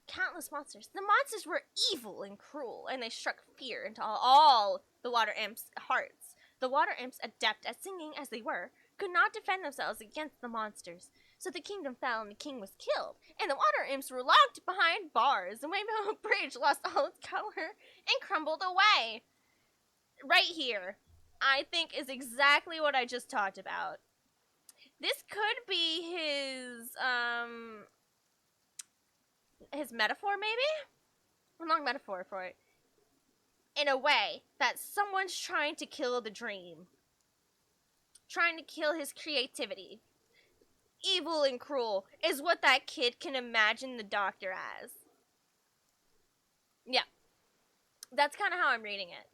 Countless monsters. The monsters were evil and cruel, and they struck fear into all the water imps' hearts. The water imps, adept at singing as they were, could not defend themselves against the monsters. So the kingdom fell and the king was killed, and the water imps were locked behind bars. The Rainbow Bridge lost all its color and crumbled away. Right here, I think, is exactly what I just talked about. This could be his metaphor, maybe? A long metaphor for it. In a way, that someone's trying to kill the dream. Trying to kill his creativity. Evil and cruel is what that kid can imagine the doctor as. Yeah. That's kind of how I'm reading it.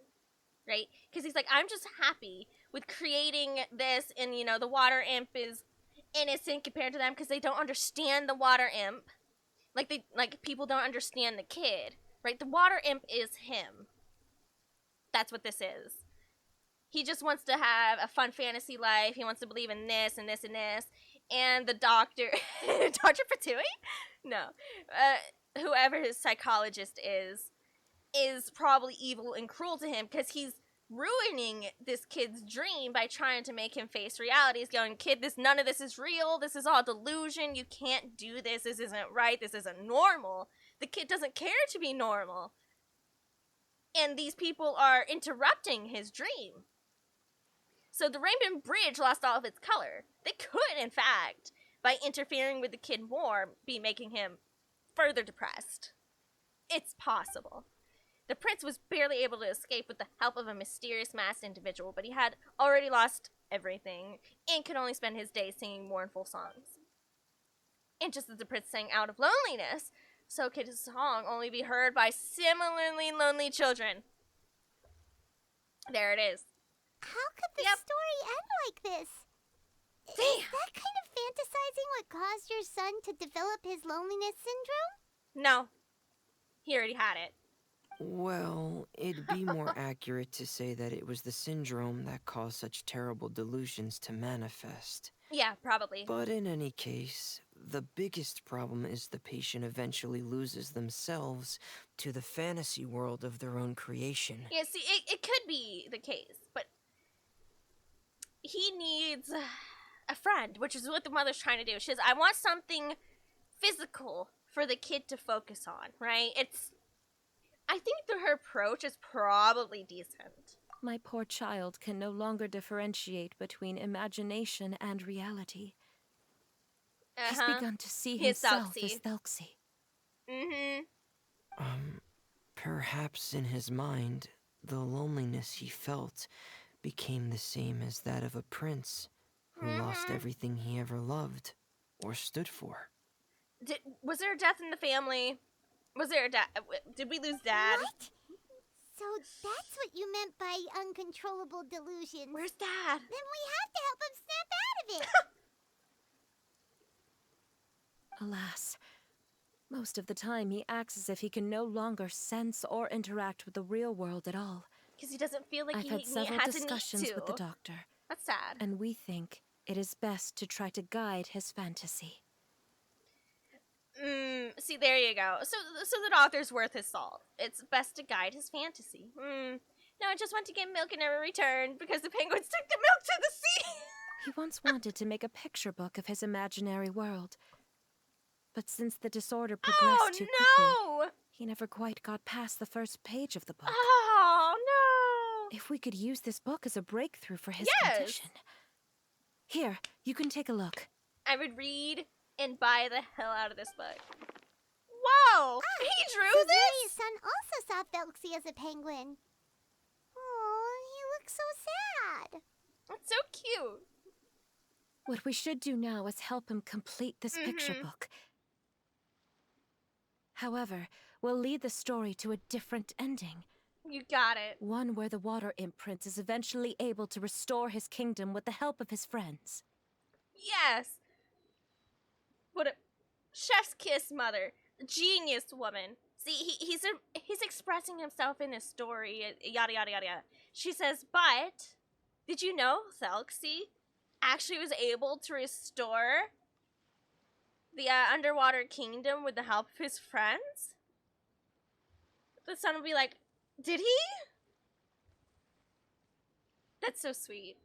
Right? Because he's like, I'm just happy with creating this, and, you know, the water imp is innocent compared to them because they don't understand the water imp. Like people don't understand the kid. Right? The water imp is him. That's what this is. He just wants to have a fun fantasy life. He wants to believe in this and this and this. And the doctor, Dr. Fatui? No. Whoever his psychologist is probably evil and cruel to him because he's ruining this kid's dream by trying to make him face reality. He's going, kid, none of this is real. This is all delusion. You can't do this. This isn't right. This isn't normal. The kid doesn't care to be normal. And these people are interrupting his dream. So the Rainbow Bridge lost all of its color. They could, in fact, by interfering with the kid more, be making him further depressed. It's possible. The prince was barely able to escape with the help of a mysterious masked individual, but he had already lost everything and could only spend his days singing mournful songs. And just as the prince sang out of loneliness, so could his song only be heard by similarly lonely children. There it is. How could the story end like this? Damn. Is that kind of fantasizing what caused your son to develop his loneliness syndrome? No. He already had it. Well, it'd be more accurate to say that it was the syndrome that caused such terrible delusions to manifest. Yeah, probably. But in any case, the biggest problem is the patient eventually loses themselves to the fantasy world of their own creation. Yeah, see, it could be the case, but he needs a friend, which is what the mother's trying to do. She says, I want something physical for the kid to focus on, right? I think that her approach is probably decent. My poor child can no longer differentiate between imagination and reality. He's begun to see himself as Thelxie. Mm-hmm. Perhaps in his mind, the loneliness he felt became the same as that of a prince who lost everything he ever loved or stood for. Was there a death in the family? Was there a death? Did we lose Dad? What? So that's what you meant by uncontrollable delusions. Where's Dad? Then we have to help him snap out of it. Alas, most of the time he acts as if he can no longer sense or interact with the real world at all. Because he doesn't feel like I've he had several has discussions a need to. with the doctor. That's sad. And we think It is best to try to guide his fantasy. See, there you go. So the author's worth his salt. It's best to guide his fantasy. No, I just want to get milk and never return because the penguins took the milk to the sea. He once wanted to make a picture book of his imaginary world. But since the disorder progressed too quickly, he never quite got past the first page of the book. Oh, no! If we could use this book as a breakthrough for his Yes! condition. Here, you can take a look. I would read and buy the hell out of this book. Whoa! He drew so this? Zuri's son also saw Thelxie as a penguin. Oh, he looks so sad. That's so cute. What we should do now is help him complete this picture book. However, we'll lead the story to a different ending. You got it. One where the water imprint is eventually able to restore his kingdom with the help of his friends. Yes. What a chef's kiss, mother. Genius woman. See, he's expressing himself in his story. Yada yada yada yada. She says, "But did you know Thelxie actually was able to restore the underwater kingdom with the help of his friends?" The son will be like, "Did he?" That's so sweet.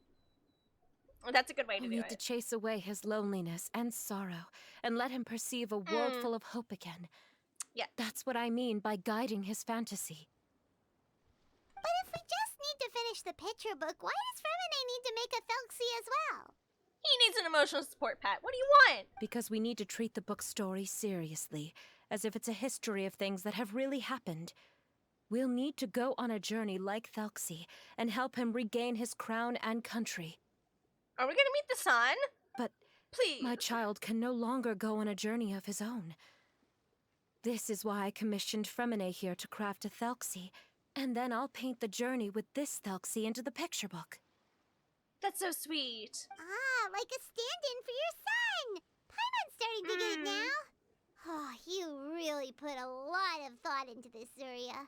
That's a good way to We do need it. to chase away his loneliness and sorrow and let him perceive a world full of hope again. Yeah. That's what I mean by guiding his fantasy. But if we just need to finish the picture book, why does Fremine need to make a Thelxie as well? He needs an emotional support pet. What do you want? Because we need to treat the book's story seriously, as if it's a history of things that have really happened. We'll need to go on a journey like Thelxie and help him regain his crown and country. Are we gonna meet the sun? But Please. my child can no longer go on a journey of his own. This is why I commissioned Fremine here to craft a Thelxie, and then I'll paint the journey with this Thelxie into the picture book. That's so sweet. Ah, like a stand-in for your son. Paimon's starting to get it now. Oh, you really put a lot of thought into this, Zuria.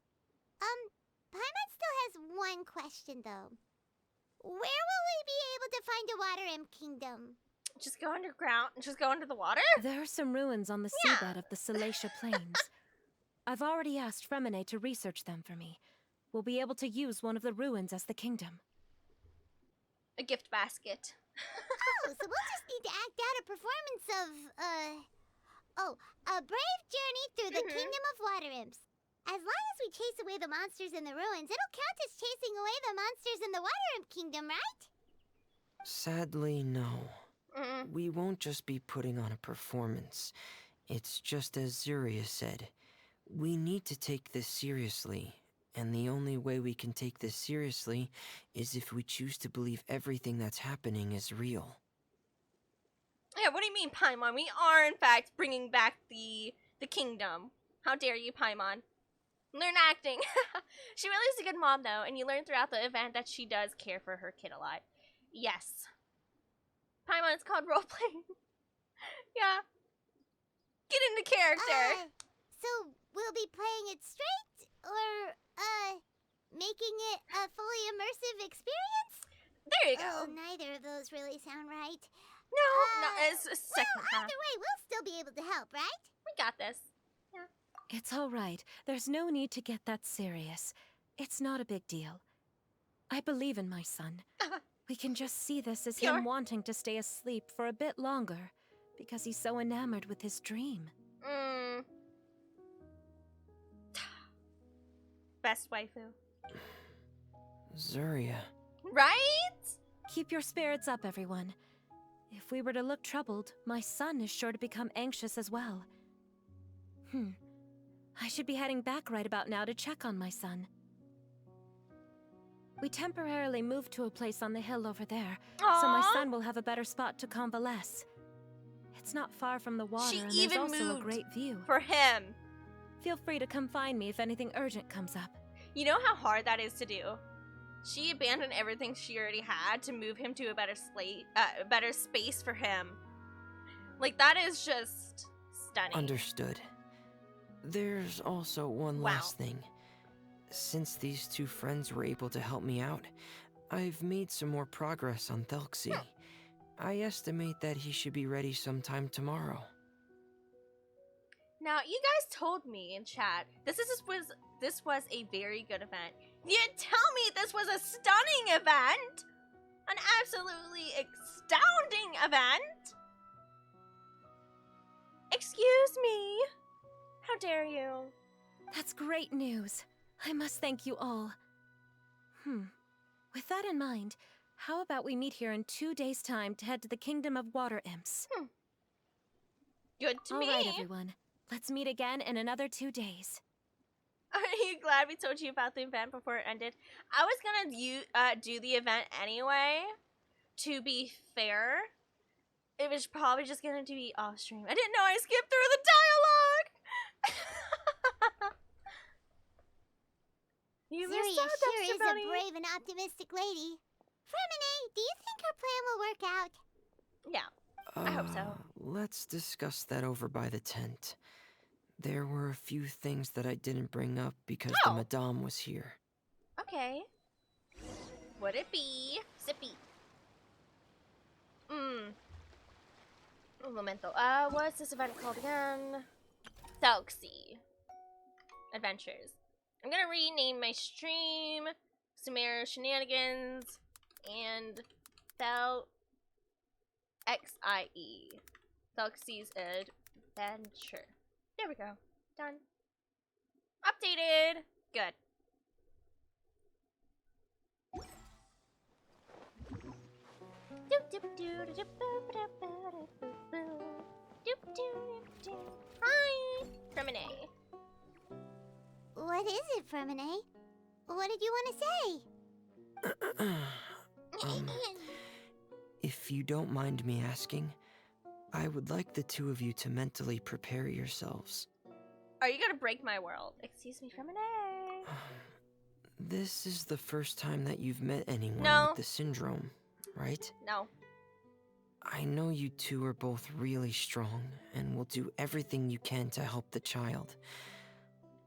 Paimon still has one question, though. Where will we be able to find a Water Imp Kingdom? Just go underground. Just go under the water? There are some ruins on the Yeah. seabed of the Salacia Plains. I've already asked Fremine to research them for me. We'll be able to use one of the ruins as the kingdom. A gift basket. Oh, so we'll just need to act out a performance of, a brave journey through the Kingdom of Water Imps. As long as we chase away the monsters in the ruins, it'll count as chasing away the monsters in the Water Imp Kingdom, right? Sadly, no. We won't just be putting on a performance. It's just as Zuria said. We need to take this seriously. And the only way we can take this seriously is if we choose to believe everything that's happening is real. Yeah, what do you mean, Paimon? We are, in fact, bringing back the kingdom. How dare you, Paimon? Learn acting. She really is a good mom, though, and you learn throughout the event that she does care for her kid a lot. Yes. Paimon, it's called roleplaying. Yeah. Get into character. So we'll be playing it straight, or, making it a fully immersive experience? There you Oh, go. neither of those really sound right. No, it's a second Well, half. either way, we'll still be able to help, right? We got this. It's all right. There's no need to get that serious. It's not a big deal. I believe in my son. We can just see this as Pure. him wanting to stay asleep for a bit longer, because he's so enamored with his dream. Best waifu. Zuria. Right? Keep your spirits up, everyone. If we were to look troubled, my son is sure to become anxious as well. I should be heading back right about now to check on my son. We temporarily moved to a place on the hill over there, so my Aw. son will have a better spot to convalesce. It's not far from the water, She and even there's also moved a great view. For him. Feel free to come find me if anything urgent comes up. You know how hard that is to do? She abandoned everything she already had to move him to a better space for him. Like, that is just stunning. Understood. There's also one Wow. last thing. Since these two friends were able to help me out, I've made some more progress on Thelxie. I estimate that he should be ready sometime tomorrow. Now, you guys told me in chat this was a very good event. You didn't tell me this was a stunning event, an absolutely astounding event. Excuse me. How dare you? That's great news. I must thank you all. With that in mind, how about we meet here in 2 days' time to head to the Kingdom of Water Imps? Good to me. All right, everyone. Let's meet again in another 2 days. Are you glad we told you about the event before it ended? I was gonna do the event anyway. To be fair, it was probably just gonna be off stream. I didn't know I skipped through the dialogue. You Syria missed out, sure Dumpster is Bunny. a brave and optimistic lady. Fremine, do you think her plan will work out? Yeah, I hope so. Let's discuss that over by the tent. There were a few things that I didn't bring up because the Oh. Madame was here. Okay. Would it be Zippy? Un momento. What's this event called again? Thelxie Adventures. I'm gonna rename my stream Sumer Shenanigans and Thelxie. Thelxie's Adventure. There we go. Done. Updated. Good. Hi, Fremine. What is it, Fremine? What did you want to say? If you don't mind me asking, I would like the two of you to mentally prepare yourselves. Are you gonna break my world? Excuse me, Fremine. This is the first time that you've met anyone No. with the syndrome, right? No. I know you two are both really strong and will do everything you can to help the child.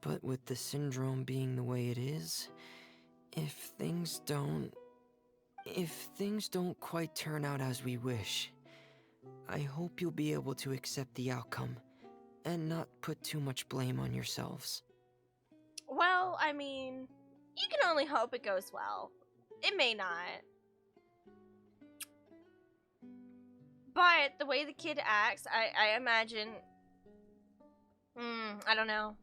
But with the syndrome being the way it is, if things don't quite turn out as we wish, I hope you'll be able to accept the outcome and not put too much blame on yourselves. Well, I mean, you can only hope it goes well. It may not. But the way the kid acts, I imagine... I don't know.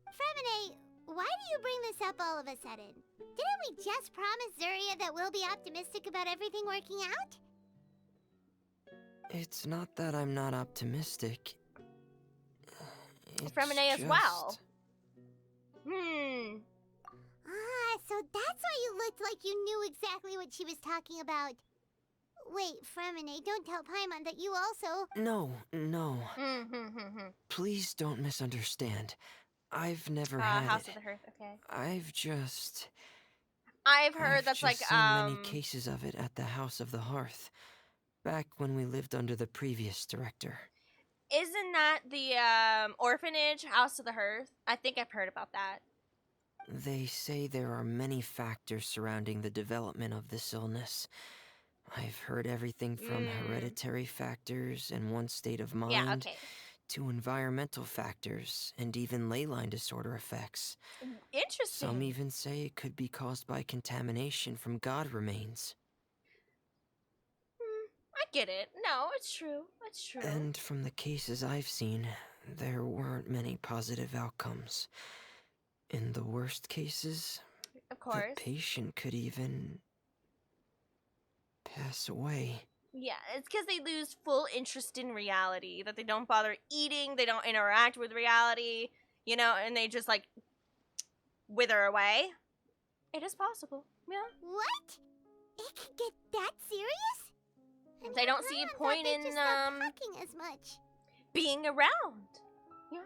Fremine, why do you bring this up all of a sudden? Didn't we just promise Zuria that we'll be optimistic about everything working out? It's not that I'm not optimistic. It's Fremine as well. Ah, so that's why you looked like you knew exactly what she was talking about. Wait, Fremine, don't tell Paimon that you also... No. Please don't misunderstand. I've never had House it. of the Hearth, okay. I've heard that's just like, seen many cases of it at the House of the Hearth, back when we lived under the previous director. Isn't that the, orphanage, House of the Hearth? I think I've heard about that. They say there are many factors surrounding the development of this illness. I've heard everything from hereditary factors and one's state of mind Yeah, okay. to environmental factors and even ley line disorder effects. Interesting. Some even say it could be caused by contamination from god remains. I get it. No, it's true. It's true. And from the cases I've seen, there weren't many positive outcomes. In the worst cases, Of course. the patient could even pass away. Yeah, it's because they lose full interest in reality, that they don't bother eating, they don't interact with reality, you know, and they just, like, wither away. It is possible, yeah. What? It could get that serious? They don't see a point in, just not talking as much. being around. Yeah.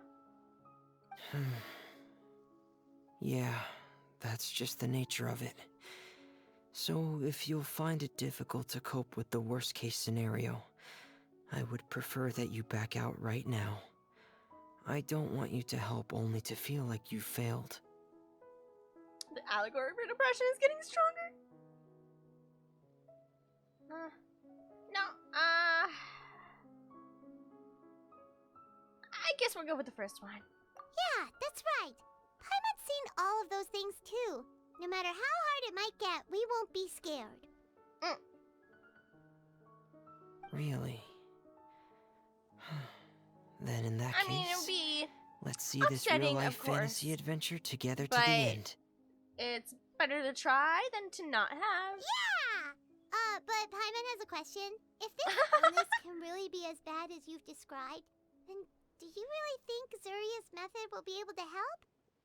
Yeah, that's just the nature of it. So, if you'll find it difficult to cope with the worst case scenario, I would prefer that you back out right now. I don't want you to help only to feel like you failed. The allegory for depression is getting stronger. No, I guess we'll go with the first one. Yeah, that's right. Paimon's seen all of those things too. No matter how hard it might get, we won't be scared. Really? Then in that I mean, it case, would be let's see this upsetting, real-life of course, fantasy adventure together to but the end. it's better to try than to not have. Yeah! But Paimon has a question. If this illness can really be as bad as you've described, then do you really think Zuria's method will be able to help?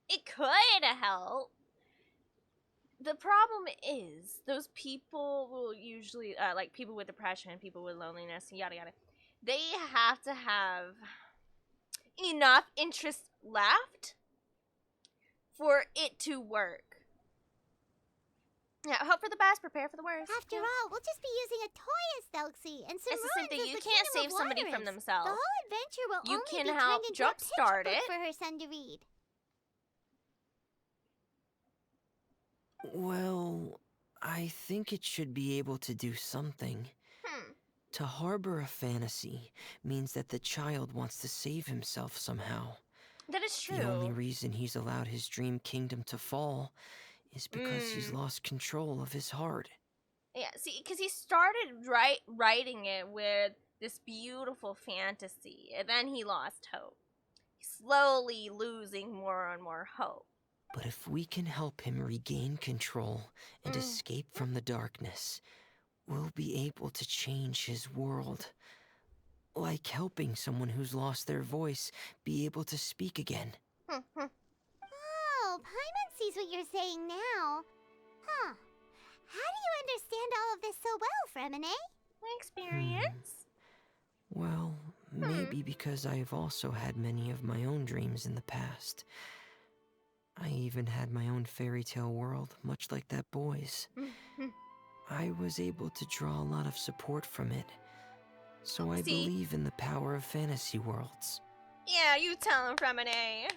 It could help. The problem is, those people will usually, like people with depression, people with loneliness, yada yada, they have to have enough interest left for it to work. Yeah, hope for the best, prepare for the worst. After all, we'll just be using a toy as Thelxie, and some It's the same thing. ruins You as the can't Kingdom save of somebody from Water is. themselves. The whole adventure will You only can be help turned into a jumpstart pitch book it. for her son to read. Well, I think it should be able to do something. To harbor a fantasy means that the child wants to save himself somehow. That is true. The only reason he's allowed his dream kingdom to fall is because he's lost control of his heart. Yeah, see, because he started writing it with this beautiful fantasy, and then he lost hope. Slowly losing more and more hope. But if we can help him regain control and escape from the darkness, we'll be able to change his world. Like helping someone who's lost their voice be able to speak again. Oh, Paimon sees what you're saying now. Huh. How do you understand all of this so well, Fremine? Experience? Well, maybe because I've also had many of my own dreams in the past. I even had my own fairy tale world, much like that boy's. I was able to draw a lot of support from it. So I See? believe in the power of fantasy worlds. Yeah, you tell him, Fremine.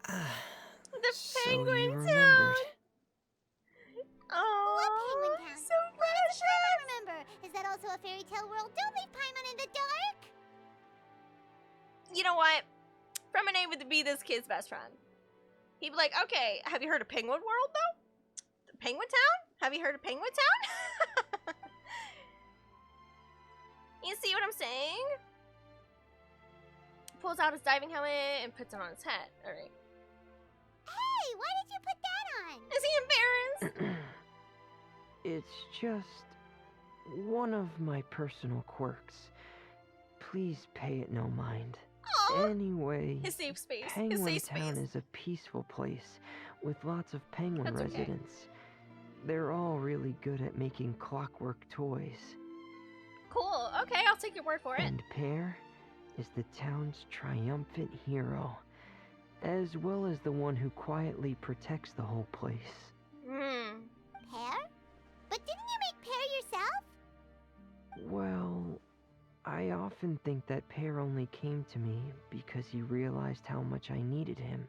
The So penguin you town. remembered. Oh, What penguin town? so precious. I remember. Is that also a fairy tale world? Don't leave Paimon in the dark. You know what? Fremine would be this kid's best friend. He'd be like, okay, have you heard of Penguin World, though? The Penguin Town? Have you heard of Penguin Town? You see what I'm saying? Pulls out his diving helmet and puts it on his head. Alright. Hey, why did you put that on? Is he embarrassed? It's just one of my personal quirks. Please pay it no mind. Aw. Anyway, His safe space. His Penguin safe Town space. is a peaceful place with lots of penguin That's okay. residents. They're all really good at making clockwork toys. Cool. Okay, I'll take your word for it. And Pear is the town's triumphant hero, as well as the one who quietly protects the whole place. Pear? But didn't you make Pear yourself? Well, I often think that Pear only came to me because he realized how much I needed him.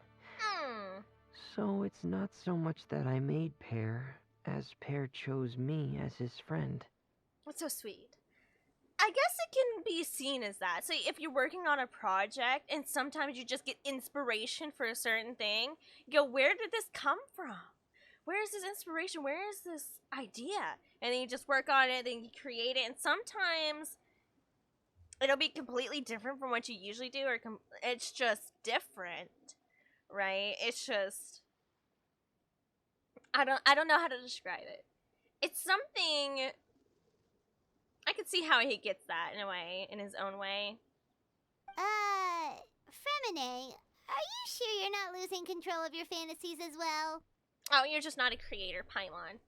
So it's not so much that I made Pear, as Pear chose me as his friend. That's so sweet. I guess it can be seen as that. So if you're working on a project and sometimes you just get inspiration for a certain thing, you go, where did this come from? Where is this inspiration? Where is this idea? And then you just work on it, then you create it, and sometimes it'll be completely different from what you usually do, or it's just different, right? It's just, I don't know how to describe it. It's something. I could see how he gets that in a way, in his own way. Fremine, are you sure you're not losing control of your fantasies as well? Oh, you're just not a creator, Paimon.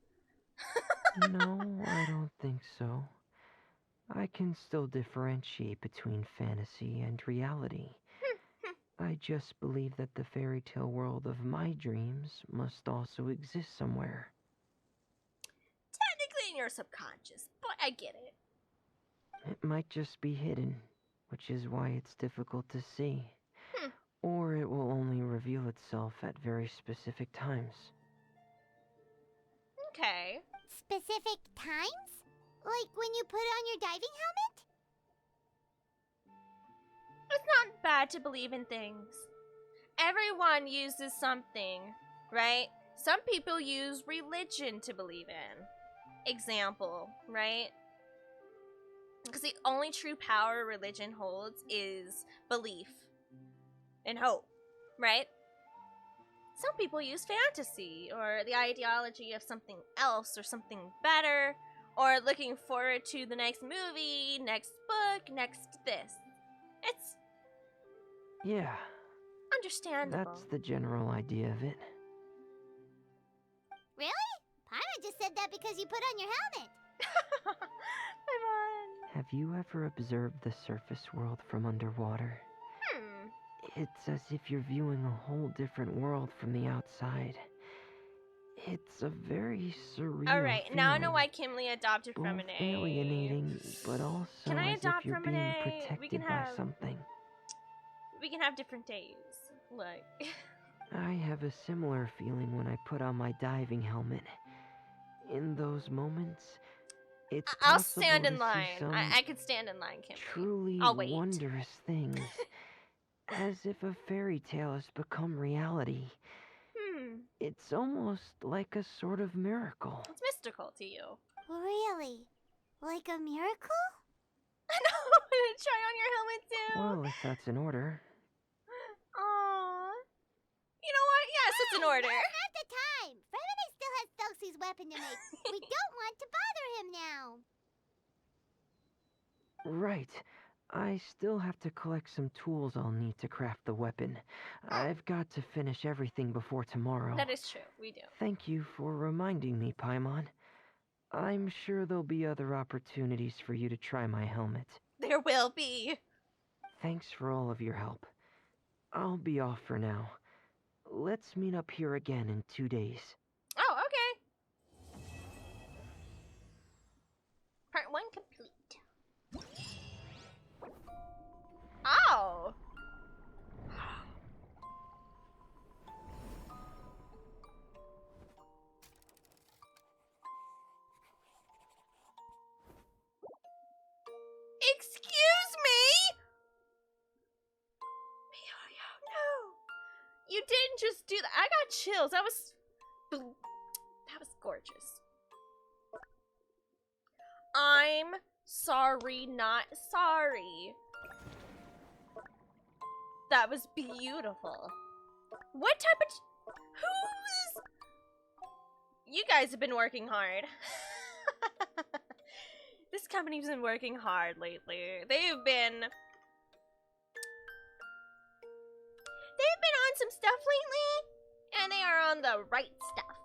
No, I don't think so. I can still differentiate between fantasy and reality. I just believe that the fairy tale world of my dreams must also exist somewhere. Technically in your subconscious, but I get it. It might just be hidden, which is why it's difficult to see. Or it will only reveal itself at very specific times. Okay. Specific times? Like when you put on your diving helmet? It's not bad to believe in things. Everyone uses something, right? Some people use religion to believe in. Example, right? Because the only true power religion holds is belief and hope, right? Some people use fantasy or the ideology of something else or something better, or looking forward to the next movie, next book, next this. It's Yeah, understandable. that's the general idea of it. Really? Paimon just said that because you put on your helmet. I'm on. Have you ever observed the surface world from underwater? It's as if you're viewing a whole different world from the outside. It's a very surreal Alright, now I know feeling. why Kimlee adopted Both Fremine. alienating, but also Can I as if adopt you're being Fremine? protected by something. We can have different days. Look. I have a similar feeling when I put on my diving helmet. In those moments, it's I'll possible stand in to see line. some I could stand in line, Kimlee. truly I'll wait. wondrous things. As if a fairy tale has become reality. It's almost like a sort of miracle. It's mystical to you. Really? Like a miracle? I know. I'm gonna try on your helmet too. Well, if that's in order. Aww. You know what? Yes, it's in order. Not the time. Fremine still has Thelxie's weapon to make. We don't want to bother him now. Right. I still have to collect some tools I'll need to craft the weapon. I've got to finish everything before tomorrow. That is true. We do. Thank you for reminding me, Paimon. I'm sure there'll be other opportunities for you to try my helmet. There will be. Thanks for all of your help. I'll be off for now. Let's meet up here again in 2 days. Oh, okay. Part 1 complete. Oh. Excuse me? No. You didn't just do that. I got chills. That was gorgeous. I'm sorry, not sorry. That was beautiful. What type of... Who's... You guys have been working hard. This company's been working hard lately. They've been on some stuff lately, and they are on the right stuff.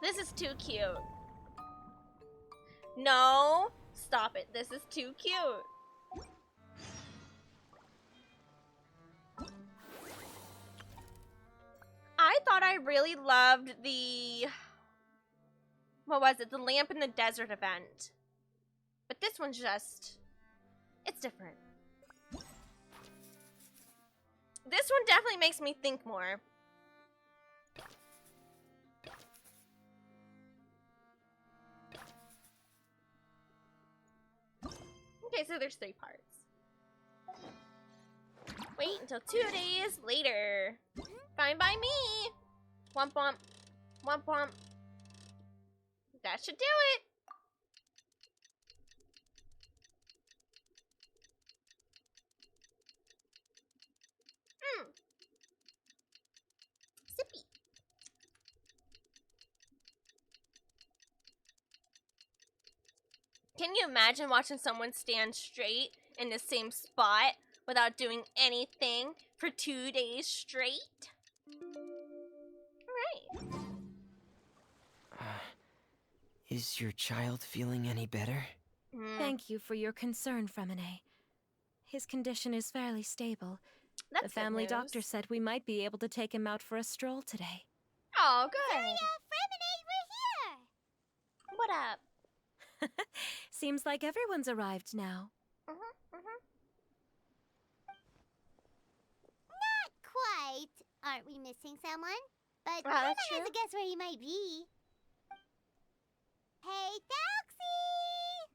This is too cute. No, stop it. This is too cute. I thought I really loved the... What was it? The Lamp in the Desert event. But this one's just... It's different. This one definitely makes me think more. Okay, so there's 3 parts. Wait until 2 days later. Fine by me. Womp womp. Womp womp. That should do it. Sippy. Can you imagine watching someone stand straight in the same spot without doing anything for 2 days straight? Alright. Is your child feeling any better? Thank you for your concern, Fremine. His condition is fairly stable. That's The family good news. doctor said we might be able to take him out for a stroll today. Oh, good. Fremine, we're here! What up? Seems like everyone's arrived now. aren't we missing someone? But Wow, Paimon that's has true. a guess where he might be. Hey, Thelxie!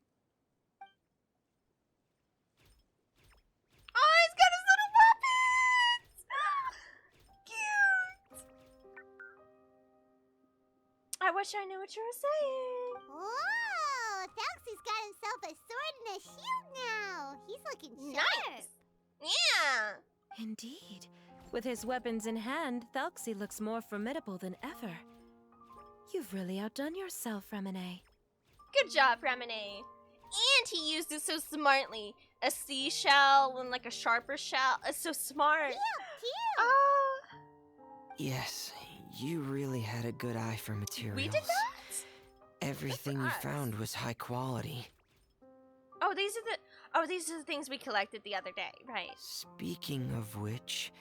Oh, he's got his little puppets! Cute! I wish I knew what you were saying. Whoa! Thelxie's got himself a sword and a shield now. He's looking sharp. Nice. Yeah. Indeed. With his weapons in hand, Thelxie looks more formidable than ever. You've really outdone yourself, Remine. Good job, Remine. And he used it so smartly. A seashell and like a sharper shell. It's so smart. Cute. Oh, Yes, you really had a good eye for materials. we did that? Everything you us. found was high quality. Oh, these are the things we collected the other day, right? Speaking of which,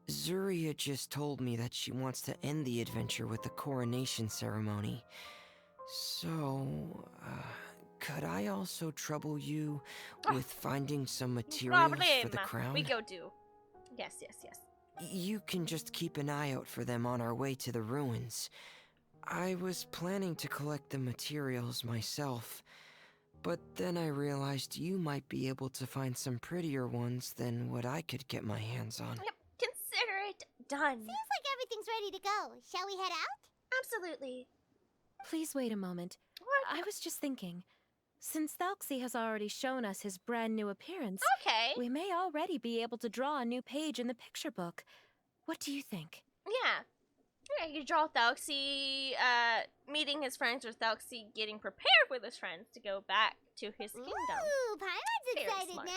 Zuria just told me that she wants to end the adventure with the coronation ceremony. So, could I also trouble you with finding some materials for the Problem. crown? We go do. Yes, yes, yes. You can just keep an eye out for them on our way to the ruins. I was planning to collect the materials myself, but then I realized you might be able to find some prettier ones than what I could get my hands on. Yep, consider it done. Seems like everything's ready to go. Shall we head out? Absolutely. Please wait a moment. What? I was just thinking. Since Thelxie has already shown us his brand new appearance, Okay. we may already be able to draw a new page in the picture book. What do you think? Yeah. Yeah, you draw Thelxie, meeting his friends, or Thelxie getting prepared with his friends to go back to his kingdom. Ooh, Paimon's Very excited smart. now.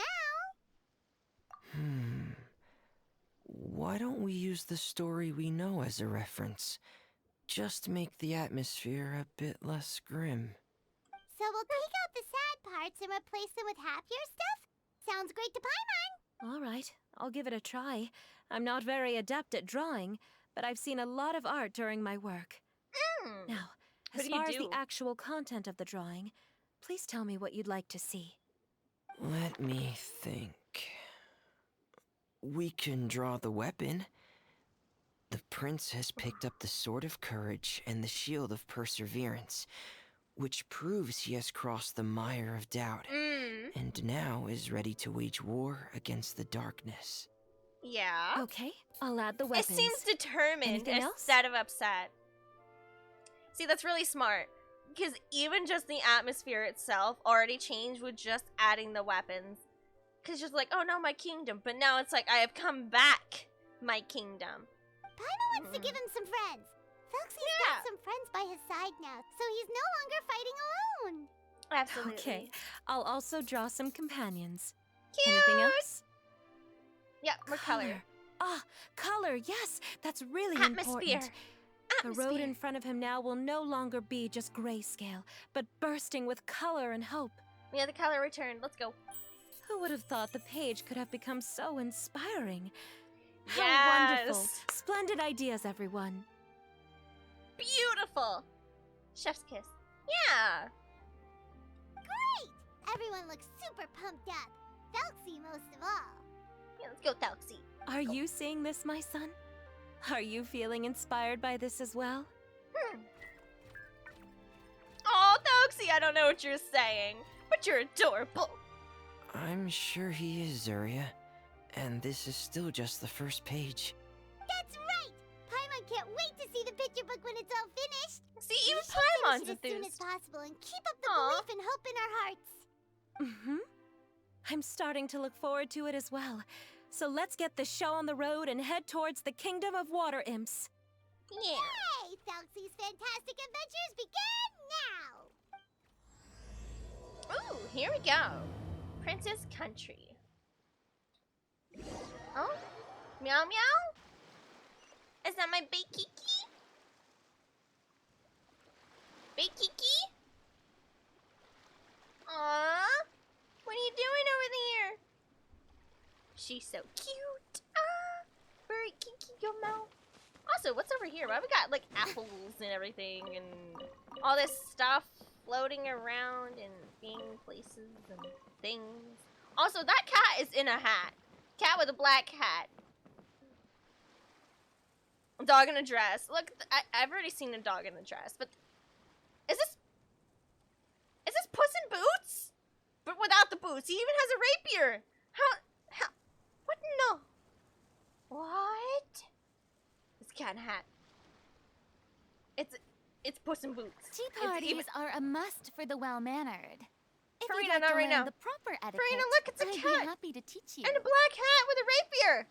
Why don't we use the story we know as a reference? Just make the atmosphere a bit less grim. So we'll take out the sad parts and replace them with happier stuff? Sounds great to Paimon. All right, I'll give it a try. I'm not very adept at drawing, but I've seen a lot of art during my work. Mm. Now, What as do you far as do? the actual content of the drawing, please tell me what you'd like to see. Let me think. We can draw the weapon. The prince has picked up the Sword of Courage and the Shield of Perseverance, which proves he has crossed the mire of doubt, and now is ready to wage war against the darkness. Yeah. Okay, I'll add the It weapons. seems determined Anything else? instead of upset. See, that's really smart. Because even just the atmosphere itself already changed with just adding the weapons. Because just like, oh no, my kingdom. But now it's like, I have come back, my kingdom. Paimon wants to give him some friends. Thelxie's got some friends by his side now, so he's no longer fighting alone. Absolutely. Okay, I'll also draw some companions. Cute. Anything else? Yep, more color. Ah, color, yes, that's really Atmosphere. important. The road in front of him now will no longer be just grayscale, but bursting with color and hope. Yeah, the color returned. Let's go. Who would have thought the page could have become so inspiring? How Yes. wonderful! Splendid ideas, everyone. Beautiful. Chef's kiss. Yeah. Great! Everyone looks super pumped up. Thelxie most of all. Yeah, let's go, Thelxie. Are you seeing this, my son? Are you feeling inspired by this as well? Oh, Thelxie, I don't know what you're saying, but you're adorable. I'm sure he is, Zuria. And this is still just the first page. That's right! Paimon can't wait to see the picture book when it's all finished. See, even We should finish Paimon's it as soon as enthused. possible and keep up the Aw. belief and hope in our hearts. Mm-hmm. I'm starting to look forward to it as well. So let's get the show on the road and head towards the Kingdom of Water Imps. Yeah. Hey, Thelxie's Fantastic Adventures begin now! Ooh, here we go. Princess Country. Oh? Meow meow? Is that my big Kiki? Big Kiki? Aww. What are you doing over there? She's so cute. Ah, very Kiki, your mouth. Also, what's over here? Why we got like apples and everything and all this stuff floating around and being places and things. Also, that cat is in a hat. Cat with a black hat. Dog in a dress. Look, I've already seen a dog in a dress, but is this Puss in Boots? But without the boots. He even has a rapier. How, what no? What? It's cat and hat. It's Puss in Boots. Tea It's parties even, are a must for the well-mannered. If you'd Farina, like not to right learn now. the proper etiquette, Farina, look, it's a I'd cat. be happy to teach you. and a black hat with a rapier.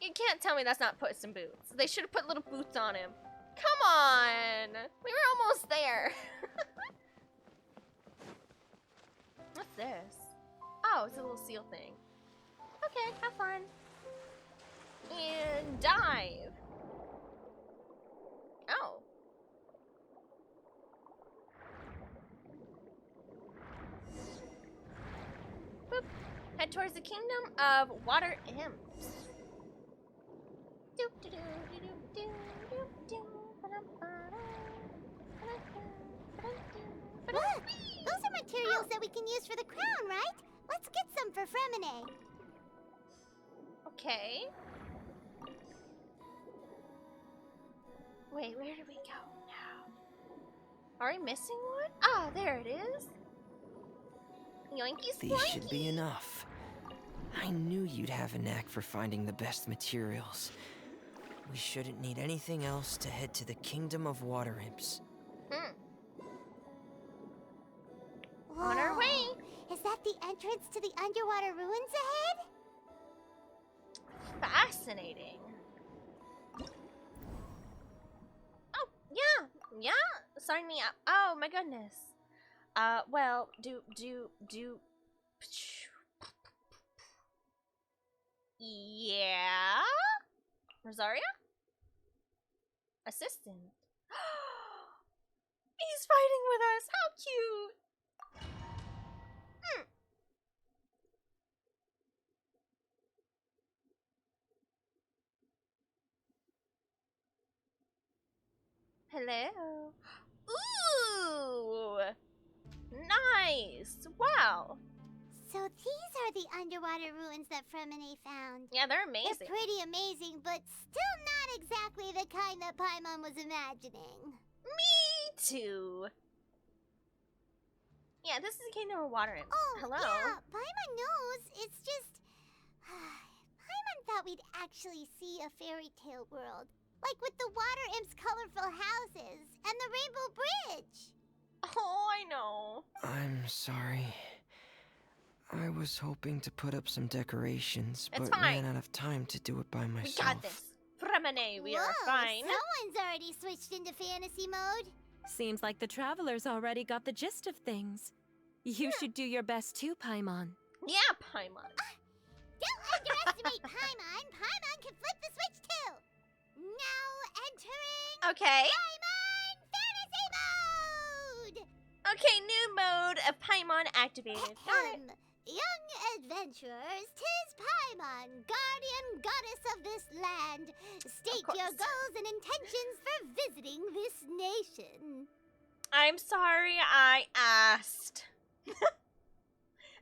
You can't tell me that's not Puss in Boots. They should have put little boots on him. Come on. We were almost there. What's this? Oh, it's a little seal thing. Okay, have fun. And dive. Oh. Boop. Head towards the kingdom of water imps. Doop, doo, doo, doo, doo, doo, doo, doo, ba-dum-ba-da, ba-dum-ba, ba-dum-doo, Look, ba-dum-wee. those are materials that we can use for the crown, right? Let's get some for Fremine. Okay. Wait, where do we go now? Are we missing one? Ah, there it is. Yoinky These should be sploinky. enough. I knew you'd have a knack for finding the best materials. We shouldn't need anything else to head to the Kingdom of Water Imps. On our Whoa. way. Is that the entrance to the underwater ruins ahead? Fascinating. Oh, yeah. Yeah. Sign me up. Oh, my goodness. Well, yeah? Rosaria? Assistant. He's fighting with us. How cute. Hello. Ooh. Nice. Wow. So these are the underwater ruins that Fremine found. Yeah, they're They're amazing. pretty amazing, but still not exactly the kind that Paimon was imagining. Me too. Yeah, this is the Kingdom of Water Imps. Oh, Hello. yeah, Paimon knows. It's just... Paimon thought we'd actually see a fairy tale world. Like with the water imps' colorful houses and the rainbow bridge. Oh, I know. I'm sorry. I was hoping to put up some decorations, It's but fine. ran out of time to do it by We myself. got this. Fremine, we are Whoa, fine. Someone's already switched into fantasy mode. Seems like the travelers already got the gist of things. You should do your best too, Paimon. Yeah, Paimon. Don't underestimate Paimon. Paimon can flip the switch too. Now entering Okay. Paimon Fantasy Mode! Okay, new mode of Paimon activated. Got it. Young adventurers, 'tis Paimon, guardian goddess of this land. State course. your goals and intentions for visiting this nation. I'm sorry I asked.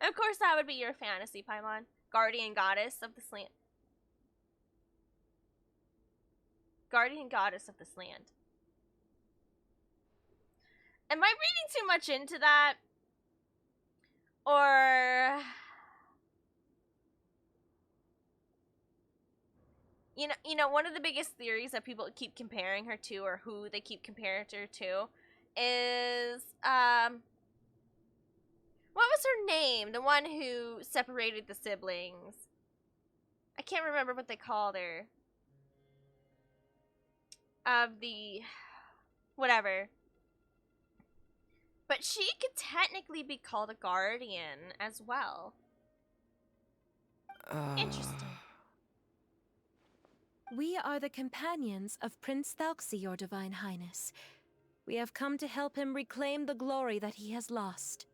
Of course, that would be your fantasy, Paimon. Guardian goddess of this land. Guardian goddess of this land. Am I reading too much into that? Or... You know, one of the biggest theories that people keep comparing her to, or who they keep comparing her to, is, what was her name? The one who separated the siblings. I can't remember what they called her. Of the... whatever. But she could technically be called a guardian as well. Interesting. We are the companions of Prince Thelxie, your Divine Highness. We have come to help him reclaim the glory that he has lost.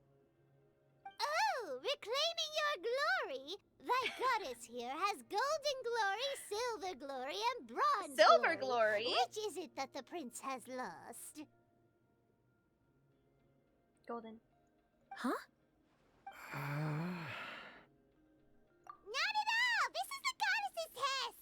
Oh, reclaiming your glory? Thy goddess here has golden glory, silver glory, and bronze Silver glory? Which is it that the prince has lost? Golden. Huh? Not at all! This is the goddess's test!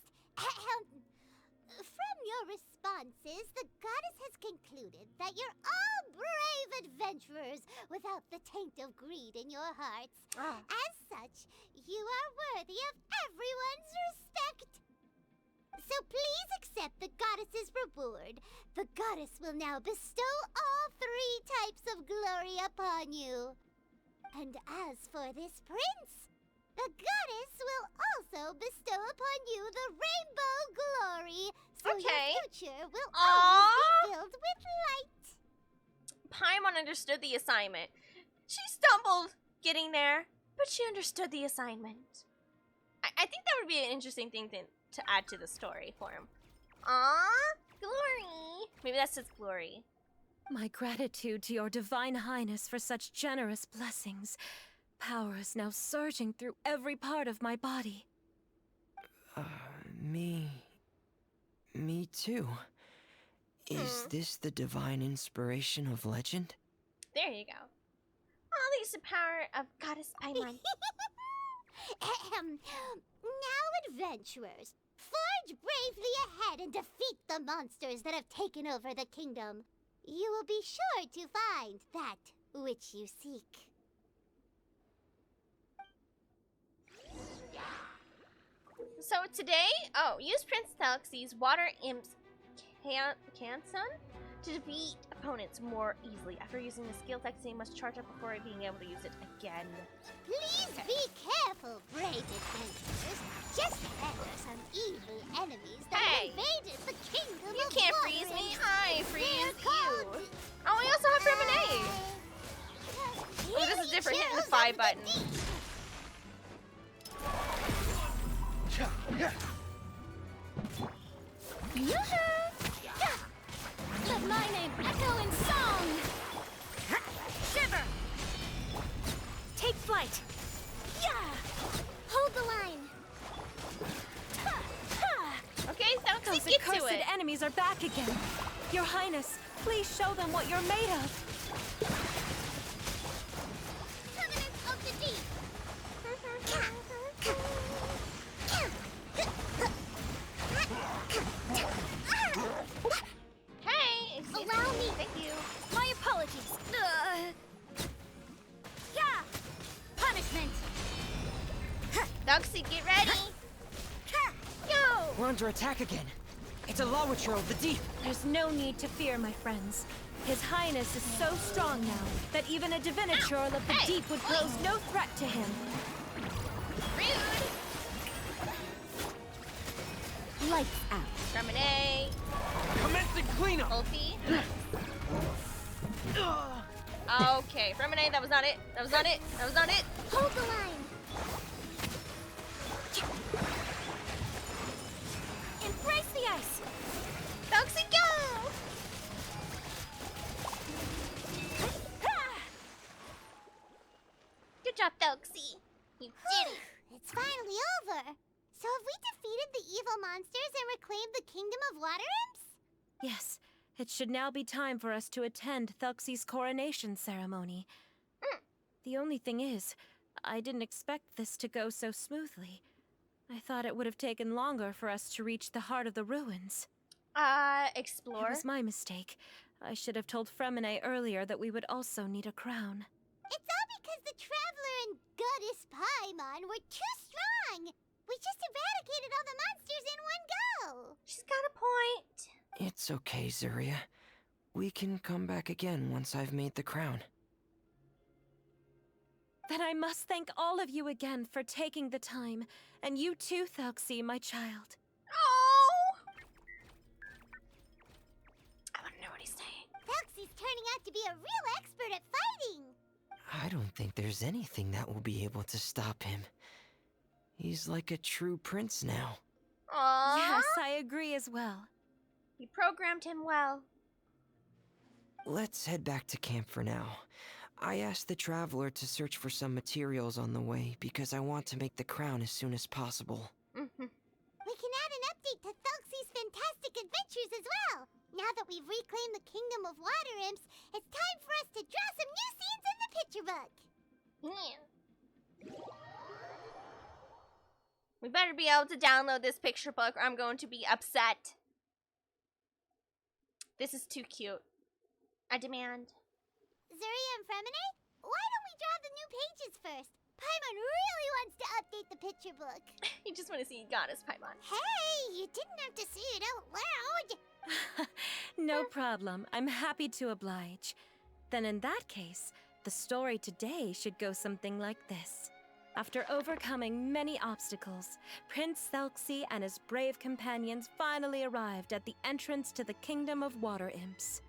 From your responses, the goddess has concluded that you're all brave adventurers without the taint of greed in your hearts. As such, you are worthy of everyone's respect. So please accept the goddess's reward. The goddess will now bestow all 3 types of glory upon you. And as for this prince, the goddess will also bestow upon you the rainbow glory, so Okay. your future will Aww. always be filled with light. Paimon understood the assignment. She stumbled getting there, but she understood the assignment. I think that would be an interesting thing to add to the story for him. Aww, glory. Maybe that's his glory. My gratitude to your divine highness for such generous blessings. Power is now surging through every part of my body. Me too. Is this the divine inspiration of legend? There you go. Unleash the power of Goddess Paimon. Now, adventurers, forge bravely ahead and defeat the monsters that have taken over the kingdom. You will be sure to find that which you seek. So today, use Prince Thelxie's Water Imp's Canson to defeat opponents more easily. After using the skill, Thelxie must charge up before being able to use it again. Please be careful, brave adventurers. Just ahead are some evil enemies that have invaded the kingdom You of can't Water freeze me. Imps. I freeze They're you. called Oh, we also have Remonade. Oh, this is different. Hitting the 5 button. Let my name echo in song! Shiver! Take flight! Hold the line. Okay, Thelxie, Those get to accursed it. enemies are back again. Your highness, please show them what you're made of. Covenant of the Deep. Hey, excuse Allow me. Thank you. My apologies. Punishment! Thelxie, get ready. Go. We're under attack again. It's a Lawitcher of the deep. There's no need to fear, my friends. His highness is so strong now that even a diviniture of the deep would pose no threat to him. Rude. Lights out. Remonade. Commencing cleanup. Ulti. Okay, Remonade, that was not it. That was not it. That was not it. Hold the line. Embrace the ice! Thelxie, go. Good job, Thelxie. You did it. It's finally over. So have we defeated the evil monsters and reclaimed the kingdom of Water Imps? Yes, it should now be time for us to attend Thelxie's coronation ceremony. The only thing is, I didn't expect this to go so smoothly. I thought it would have taken longer for us to reach the heart of the ruins. It Explore. was my mistake. I should have told Fremine earlier that we would also need a crown. It's all because the Traveler and Goddess Paimon were too strong. We just eradicated all the monsters in one go. She's got a point. It's okay, Zuria. We can come back again once I've made the crown. Then I must thank all of you again for taking the time, and you too, Thelxie, my child. Oh. I want to know what he's saying. Thelxie's turning out to be a real expert at fighting. I don't think there's anything that will be able to stop him. He's like a true prince now. Aww. Yes, I agree as well. You programmed him well. Let's head back to camp for now. I asked the Traveler to search for some materials on the way because I want to make the crown as soon as possible. We can add an update to Thelxie's fantastic adventures as well. Now that we've reclaimed the kingdom of Water Imps, it's time for us to draw some new scenes in the picture book. We better be able to download this picture book or I'm going to be upset. This is too cute. I demand. Zuria and Fremine, why don't we draw the new pages first? Paimon really wants to update the picture book. You just want to see Goddess Paimon. Hey, you didn't have to say it out loud. No problem. I'm happy to oblige. Then in that case, the story today should go something like this. After overcoming many obstacles, Prince Thelxie and his brave companions finally arrived at the entrance to the Kingdom of Water Imps.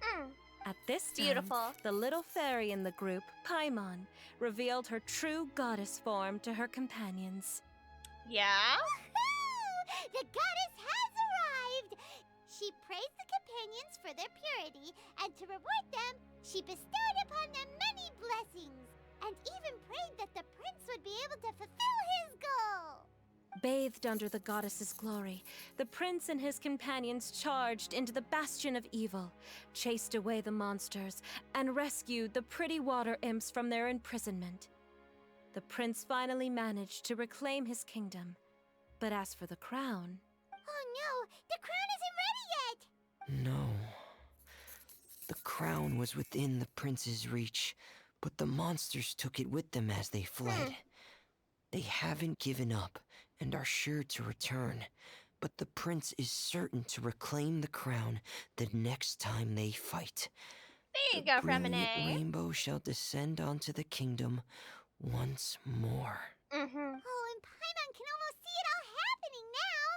At this time, Beautiful. the little fairy in the group, Paimon, revealed her true goddess form to her companions. Yeah? Woohoo! The goddess has arrived! She praised the companions for their purity, and to reward them, she bestowed upon them many blessings, and even prayed that the prince would be able to fulfill his goal. Bathed under the goddess's glory, the prince and his companions charged into the bastion of evil, chased away the monsters, and rescued the pretty water imps from their imprisonment. The prince finally managed to reclaim his kingdom. But as for the crown... Oh no, the crown isn't ready yet! No. The crown was within the prince's reach, but the monsters took it with them as they fled. They haven't given up and are sure to return, but the prince is certain to reclaim the crown the next time they fight. There you The go, brilliant Fremine. rainbow shall descend onto the kingdom once more. Oh, and Paimon can almost see it all happening now!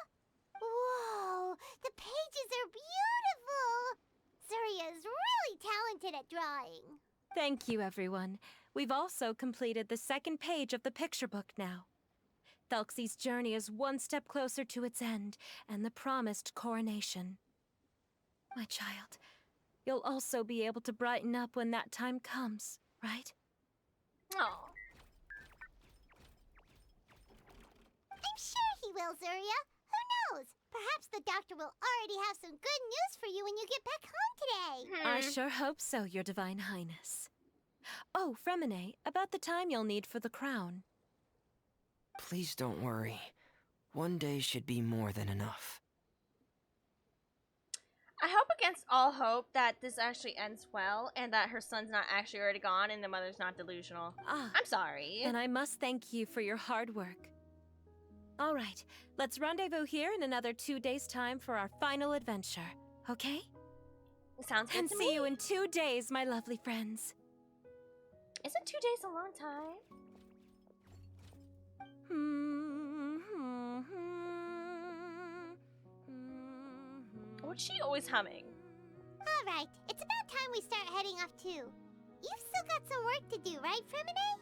Whoa, the pages are beautiful! Zuria is really talented at drawing. Thank you, everyone. We've also completed the second page of the picture book now. Thelxie's journey is one step closer to its end, and the promised coronation. My child, you'll also be able to brighten up when that time comes, right? Oh. I'm sure he will, Zuria. Who knows? Perhaps the doctor will already have some good news for you when you get back home today. I sure hope so, Your Divine Highness. Oh, Fremine, about the time you'll need for the crown. Please don't worry. One day should be more than enough. I hope against all hope that this actually ends well and that her son's not actually already gone and the mother's not delusional. Ah, I'm sorry. then I must thank you for your hard work. All right, let's rendezvous here in another 2 days' time for our final adventure, okay? Sounds good And to see me. you in 2 days, my lovely friends. Isn't 2 days a long time? What's she always humming? All right, it's about time we start heading off too. You've still got some work to do, right, Fremine?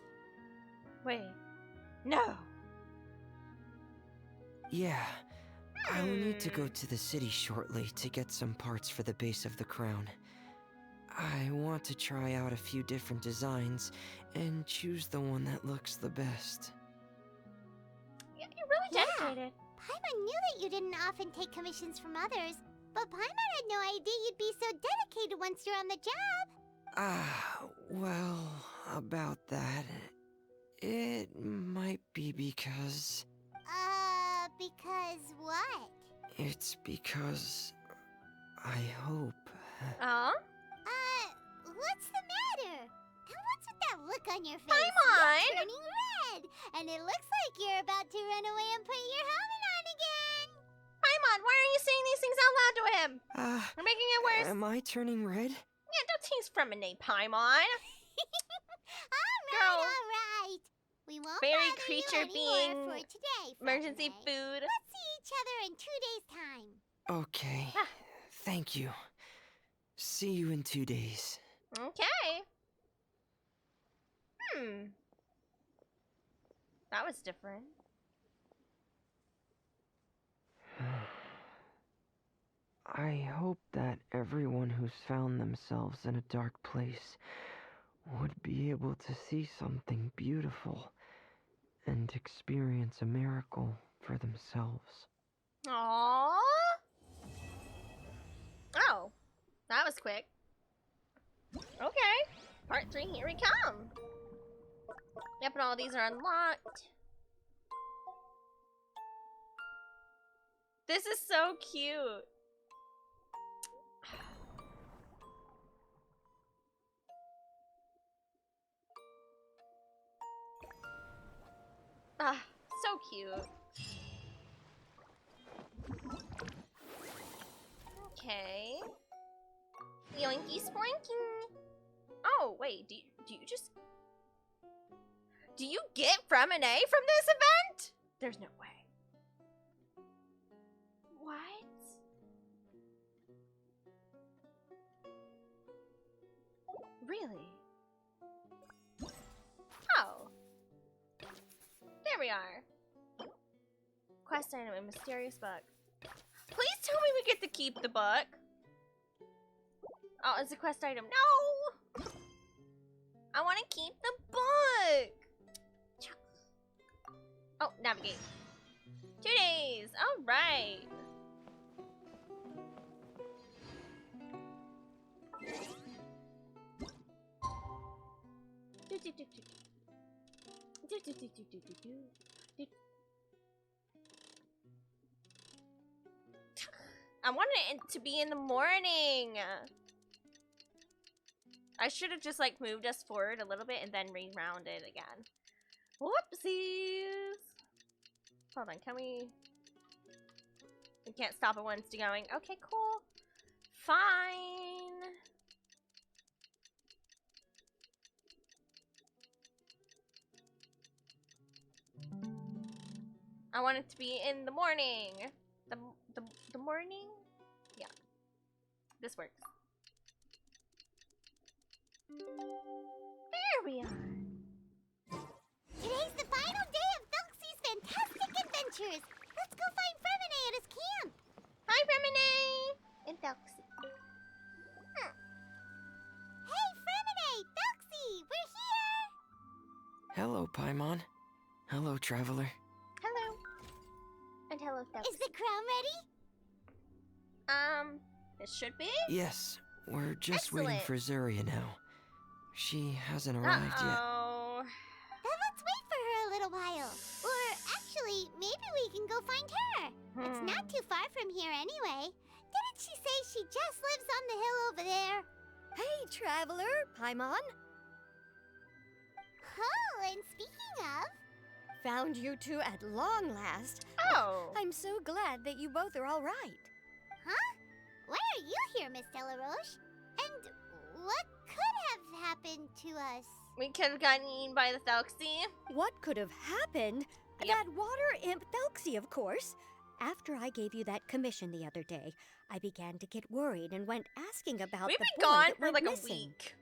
Wait. No. Yeah, I will need to go to the city shortly to get some parts for the base of the crown. I want to try out a few different designs and choose the one that looks the best. You're really Yeah. dedicated. Paimon knew that you didn't often take commissions from others, but Paimon had no idea you'd be so dedicated once you're on the job. Well, about that, it might be because... Because what? It's because I hope... What's the matter? And what's with that look on your face? Paimon! You're turning red, and it looks like you're about to run away and put your helmet on again. Paimon, why are you saying these things out loud to him? You're making it worse. Am I turning red? Yeah, don't tease Fremine, Paimon. Girl. All right. We won't Fairy bother creature you anymore being for today, Emergency Fremine. food. Let's see each other in 2 days' time. Okay, Ah. thank you. See you in 2 days. Okay. That was different. I hope that everyone who's found themselves in a dark place would be able to see something beautiful and experience a miracle for themselves. Aww. Oh, that was quick. Okay, part 3, here we come. Yep, and all these are unlocked. This is so cute. Ah, so cute. Okay. Yoinky splinky. Oh, wait, do you just... Do you get from an A from this event? There's no way. What? Really? Oh. There we are. Quest item, a mysterious book. Please tell me we get to keep the book. Oh, it's a quest item. No! I want to keep the book. Oh, navigate. 2 days. All right. I wanted it to be in the morning. I should have just like moved us forward a little bit and then rerounded again. Whoopsies. Hold on, can we? We can't stop it once it's going. Okay, cool. Fine. I want it to be in the morning. The morning? Yeah. This works. There we are. Today's the final day of Thelxie's fantastic adventures. Let's go find Fremine at his camp. Hi, Femine! And Thelxie. Hey, Fremine! Thelxie! We're here! Hello, Paimon. Hello, traveler. Hello. And hello, Thelxie. Is the crown ready? It should be? Yes, we're just waiting Excellent. for Zuria now. She hasn't arrived yet. Uh-oh. Then let's wait for her a little while. Or actually, maybe we can go find her. It's not too far from here anyway. Didn't she say she just lives on the hill over there? Hey, traveler, Paimon. Oh, and speaking of... Found you two at long last. Oh. I'm so glad that you both are all right. Huh? Why are you here, Miss Delaroche? And what could have happened to us? We could have gotten eaten by the Thelxie. What could have happened? Yep. That water imp Thelxie, of course. After I gave you that commission the other day, I began to get worried and went asking about We've the been boy gone that for went like missing. a week.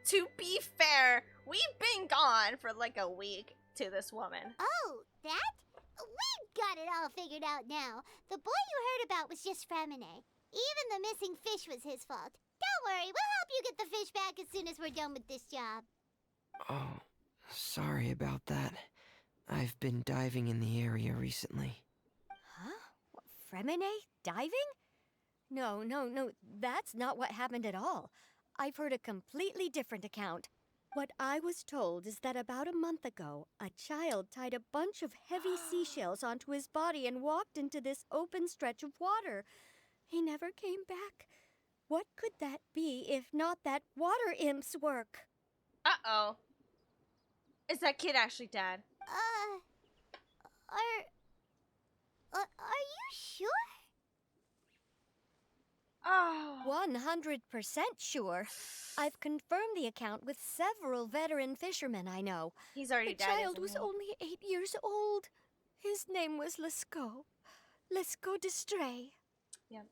To be fair, we've been gone for like a week to this woman. Oh, that? We've got it all figured out now. The boy you heard about was just Fremine. Even the missing fish was his fault. Don't worry, we'll help you get the fish back as soon as we're done with this job. Oh, sorry about that. I've been diving in the area recently. Huh? Fremine? Diving? No, that's not what happened at all. I've heard a completely different account. What I was told is that about a month ago, a child tied a bunch of heavy seashells onto his body and walked into this open stretch of water. He never came back. What could that be if not that water imp's work? Uh-oh. Is that kid actually dead? Are you sure? Oh. 100% sure. I've confirmed the account with several veteran fishermen I know. He's already The dead, child isn't was he? only 8 years old. His name was Lescaut. Lescaut de Stray. Yeah.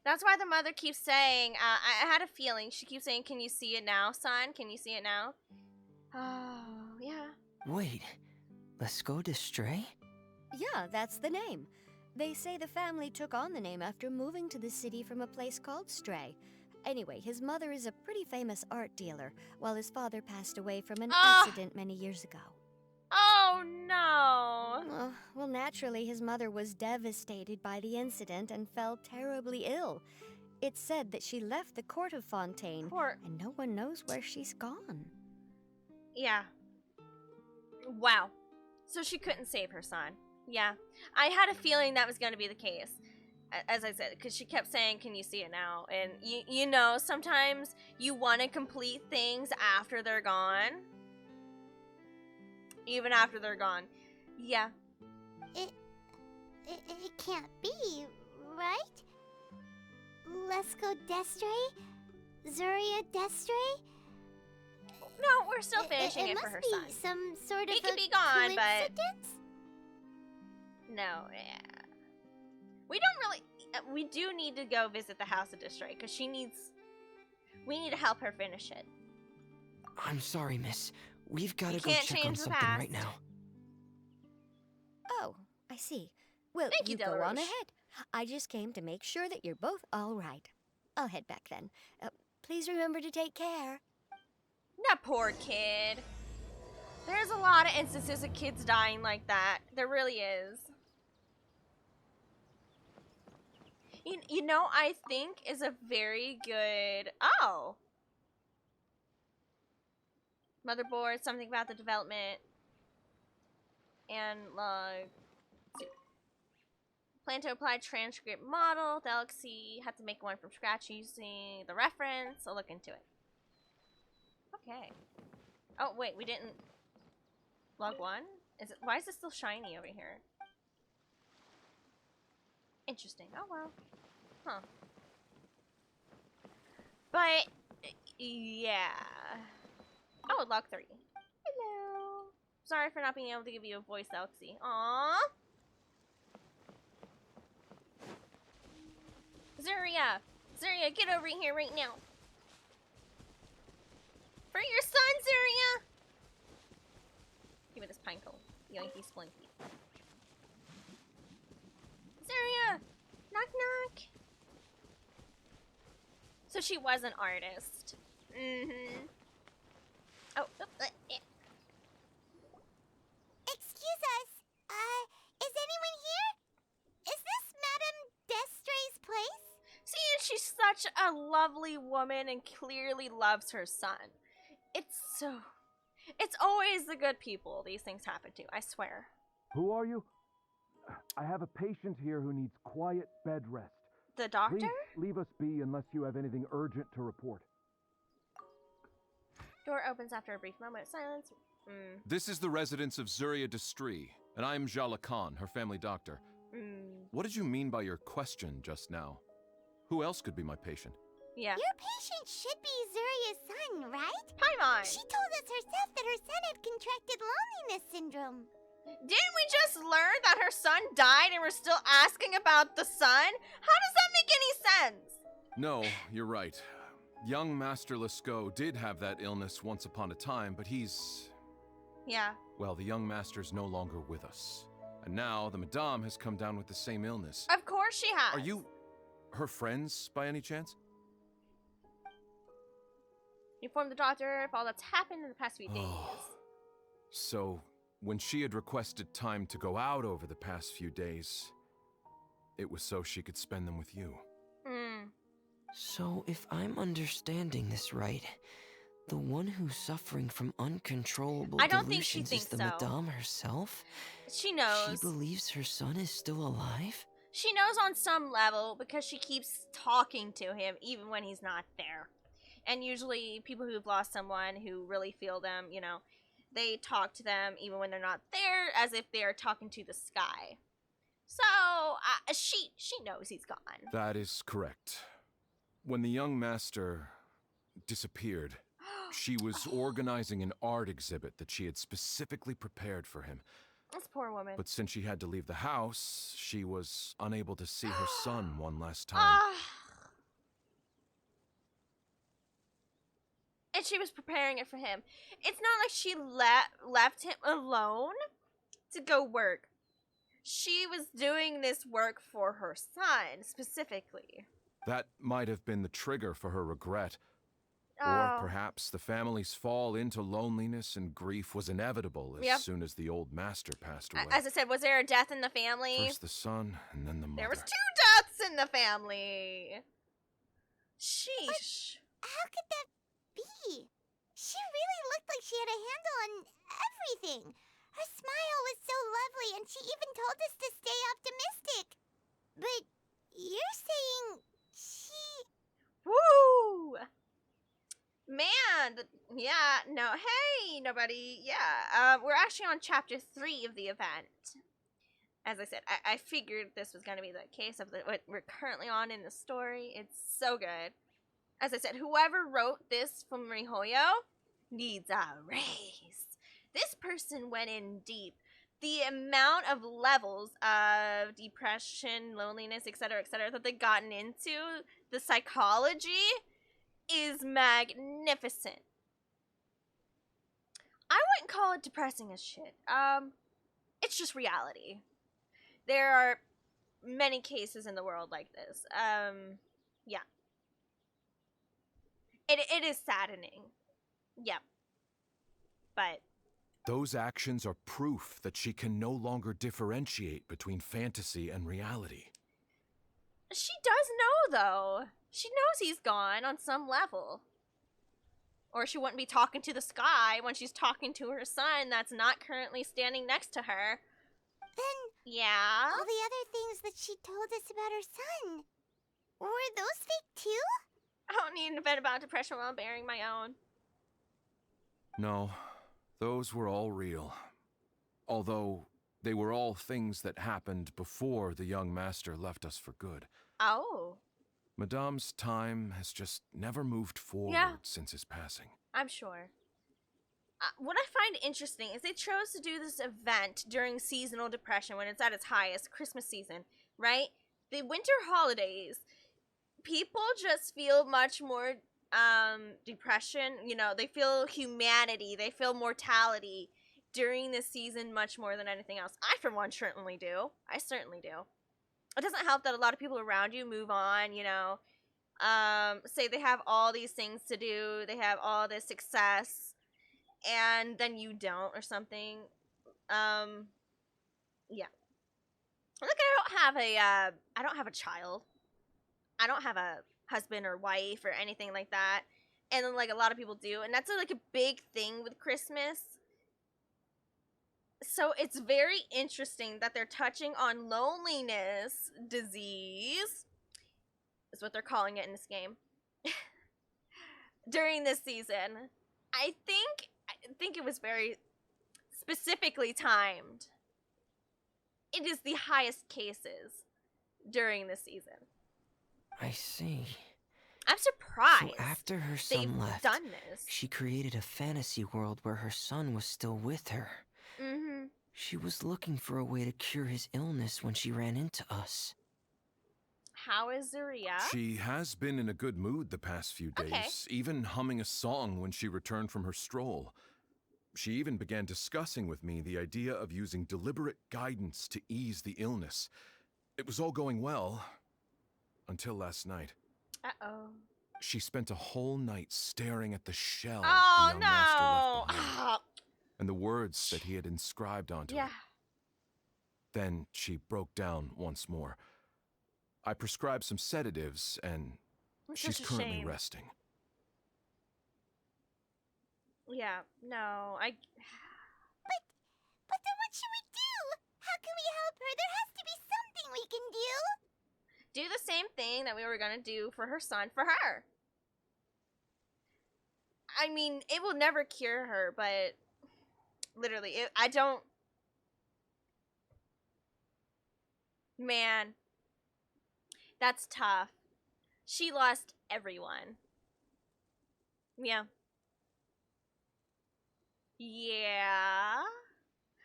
That's why the mother keeps saying, I had a feeling. She keeps saying, can you see it now, son? Can you see it now? Oh, yeah. Wait, let's go to Stray? Yeah, that's the name. They say the family took on the name after moving to the city from a place called Stray. Anyway, his mother is a pretty famous art dealer, while his father passed away from an accident many years ago. Oh, no. Well, naturally, his mother was devastated by the incident and fell terribly ill. It's said that she left the court of Fontaine, and no one knows where she's gone. Yeah. Wow. So she couldn't save her son. Yeah. I had a feeling that was going to be the case. As I said, because she kept saying, can you see it now? And you know, sometimes you want to complete things after they're gone. Even after they're gone. Yeah. It can't be, right? Lesko Destre? Zuria Destre? No, we're still finishing it for her son. It must be some sort of He could a be gone, but coincidence? no, yeah. We don't really. We do need to go visit the House of Destroy because she needs. We need to help her finish it. I'm sorry, miss. We've got to You go can't check on change the something right past. now. Oh, I see. Well, Thank you, go on Delrouche. ahead. I just came to make sure that you're both all right. I'll head back then. Please remember to take care. That poor kid. There's a lot of instances of kids dying like that. There really is. You know, I think is a very good... Oh! Motherboard, something about the development. And, plan to apply transcript model. Thelxie had to make one from scratch using the reference. I'll look into it. Okay. Oh, wait, we didn't... Log 1? Why is it still shiny over here? Interesting. Oh, well. Huh. But, yeah. Oh, log 3. Hello. Sorry for not being able to give you a voice, Thelxie. Aww. Zuria! Zuria, get over here right now. For your son, Zuria! Give me this pine cone. Yoinky splinky. Zuria! Knock knock! So she was an artist. Mm-hmm. Oh, Excuse us. Is anyone here? Is this Madame Destre's place? see, she's such a lovely woman and clearly loves her son. It's always the good people these things happen to, I swear. Who are you? I have a patient here who needs quiet bed rest. The doctor? Please leave us be unless you have anything urgent to report. Door opens after a brief moment of silence. This is the residence of Zuria Destri, and I'm Jala Khan, her family doctor. What did you mean by your question just now? Who else could be my patient? Yeah. Your patient should be Zuria's son, right? Paimon! She told us herself that her son had contracted loneliness syndrome. Didn't we just learn that her son died and we're still asking about the son? How does that make any sense? No, you're right. Young Master Lescaut did have that illness once upon a time, but he's... Yeah. Well, the young master's no longer with us. And now the Madame has come down with the same illness. Of course she has. Are you her friends by any chance? You informed the doctor of all that's happened in the past few days. So, when she had requested time to go out over the past few days, it was so she could spend them with you. So, if I'm understanding this right, the one who's suffering from uncontrollable I don't think she delusions thinks is the so. Madame herself? She knows. She believes her son is still alive? She knows on some level because she keeps talking to him even when he's not there. And usually people who've lost someone who really feel them, you know, they talk to them even when they're not there as if they're talking to the sky. So, she knows he's gone. That is correct. When the young master disappeared, she was organizing an art exhibit that she had specifically prepared for him. This poor woman. But since she had to leave the house, she was unable to see her son one last time. And she was preparing it for him. It's not like she left him alone to go work. She was doing this work for her son, specifically. That might have been the trigger for her regret. Or perhaps the family's fall into loneliness and grief was inevitable as soon as the old master passed away. As I said, was there a death in the family? First the son, and then the mother. There was 2 deaths in the family. Sheesh. How could that be? She really looked like she had a handle on everything. Her smile was so lovely, and she even told us to stay optimistic. But you're saying she... Woo! Man, yeah, no, hey, nobody, yeah. We're actually on chapter 3 of the event. As I said, I figured this was going to be the case of what we're currently on in the story. It's so good. As I said, whoever wrote this from MiHoYo needs a raise. This person went in deep. The amount of levels of depression, loneliness, etc., that they've gotten into, the psychology is magnificent. I wouldn't call it depressing as shit. It's just reality. There are many cases in the world like this. Yeah. It is saddening. Yep. But Those actions are proof that she can no longer differentiate between fantasy and reality. she does know, though. She knows he's gone on some level. Or she wouldn't be talking to the sky when she's talking to her son that's not currently standing next to her. Then Yeah? all the other things that she told us about her son, were those fake too? I don't need an event about depression while I'm bearing my own. No, those were all real. Although, they were all things that happened before the young master left us for good. Oh. Madame's time has just never moved forward since his passing. I'm sure. What I find interesting is they chose to do this event during seasonal depression when it's at its highest, Christmas season, right? The winter holidays, people just feel much more depression. You know, they feel humanity, they feel mortality during this season much more than anything else. I, for one, certainly do. I certainly do. It doesn't help that a lot of people around you move on, you know. Say they have all these things to do, they have all this success, and then you don't or something. Yeah. Look, I don't have a child. I don't have a husband or wife or anything like that. And then, like, a lot of people do, and that's like a big thing with Christmas. So it's very interesting that they're touching on loneliness disease, is what they're calling it in this game, during this season. I think it was very specifically timed. It is the highest cases during this season. I see. I'm surprised. So after her they've son left, done this. she created a fantasy world where her son was still with her. Mm-hmm. She was looking for a way to cure his illness when she ran into us. How is Zaria? She has been in a good mood the past few days, even humming a song when she returned from her stroll. She even began discussing with me the idea of using deliberate guidance to ease the illness. It was all going well, until last night. Uh-oh. She spent a whole night staring at the shell Oh, the young master no! left behind, and the words that he had inscribed onto it. Then she broke down once more. I prescribed some sedatives, and It's she's such a currently shame. resting. Yeah, no, But then what should we do? How can we help her? There has to be something we can do. do the same thing that we were gonna do for her son for her. I mean, it will never cure her, but literally, I don't. Man, that's tough. She lost everyone. Yeah. Yeah.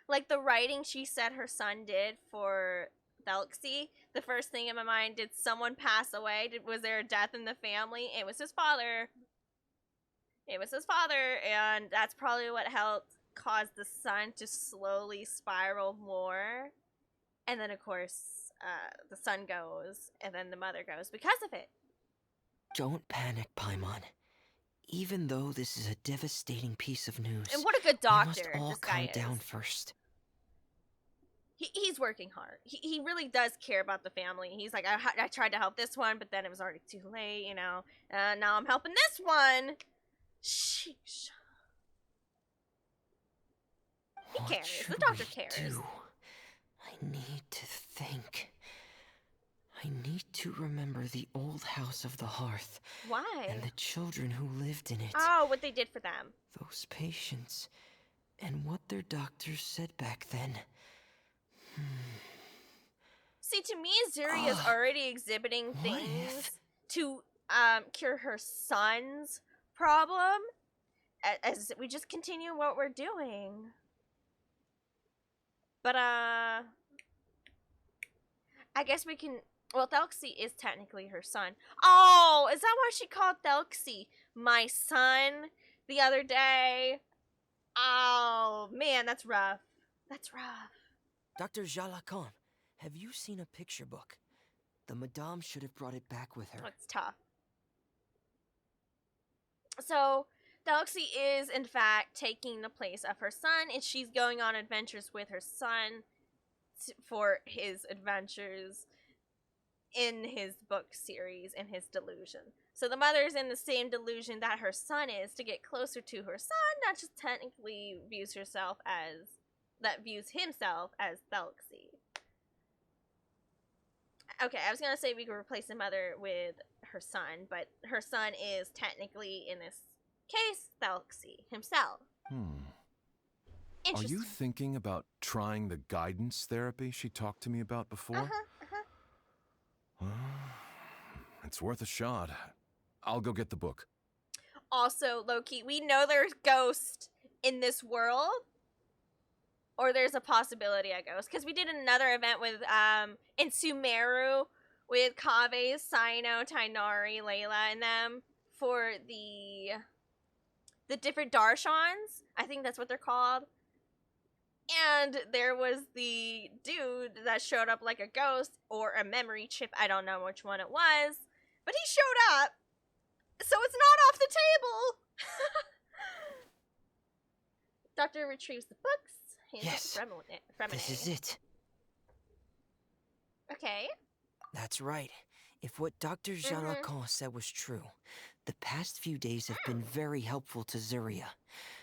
Like the writing she said her son did for Thelxie, the first thing in my mind, did someone pass away? Was there a death in the family? It was his father. It was his father, and that's probably what helped cause the son to slowly spiral more. And then, of course, the son goes, and then the mother goes because of it. Don't panic, Paimon. Even though this is a devastating piece of news, And what a good we must doctor all this guy calm down is. first. He's working hard. He really does care about the family. He's like, I tried to help this one, but then it was already too late, you know. Now I'm helping this one. Sheesh. He What cares. should The doctor we cares. do? I need to think. I need to remember the old house of the hearth Why? and the children who lived in it. Oh, what they did for them. Those patients and what their doctors said back then. See, to me, Zuri is already exhibiting things to cure her son's problem as we just continue what we're doing. But I guess we can. Well, Thelxie is technically her son. Oh, is that why she called Thelxie my son the other day? Oh man, that's rough. That's rough. Dr. Jalacan, have you seen a picture book? The Madame should have brought it back with her. It's tough. So, Thelxie is, in fact, taking the place of her son, and she's going on adventures with her son for his adventures in his book series, in his delusion. So the mother's in the same delusion that her son is to get closer to her son, that just technically views himself as Thelxie. Okay, I was gonna say we could replace the mother with her son, but her son is technically, in this case, Thelxie himself. Are you thinking about trying the guidance therapy she talked to me about before? It's worth a shot. I'll go get the book. Also, Loki, we know there's ghosts in this world. Or there's a possibility of ghosts. Because we did another event with, in Sumeru, with Kaveh, Sino, Tainari, Layla, and them, for the different Darshans. I think that's what they're called. And there was the dude that showed up like a ghost, or a memory chip, I don't know which one it was. But he showed up! So it's not off the table! Doctor retrieves the books. Yes, this is it. Okay. That's right. If what Dr. Jalacan said was true, the past few days have been very helpful to Zuria.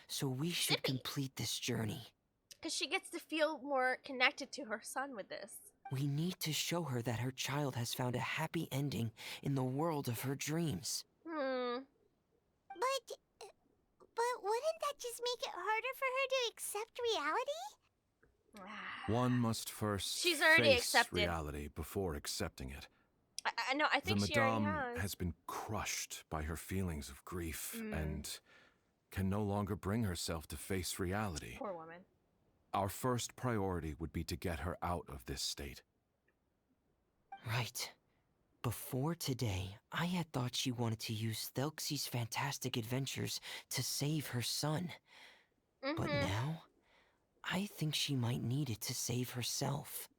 So we should complete this journey. Because she gets to feel more connected to her son with this. We need to show her that her child has found a happy ending in the world of her dreams. But wouldn't that just make it harder for her to accept reality? One must first She's already face accepted reality before accepting it. I know, I think the she already Madame has. has been crushed by her feelings of grief and can no longer bring herself to face reality. Poor woman. Our first priority would be to get her out of this state. Right. Before today, I had thought she wanted to use Thelxie's fantastic adventures to save her son. But now, I think she might need it to save herself.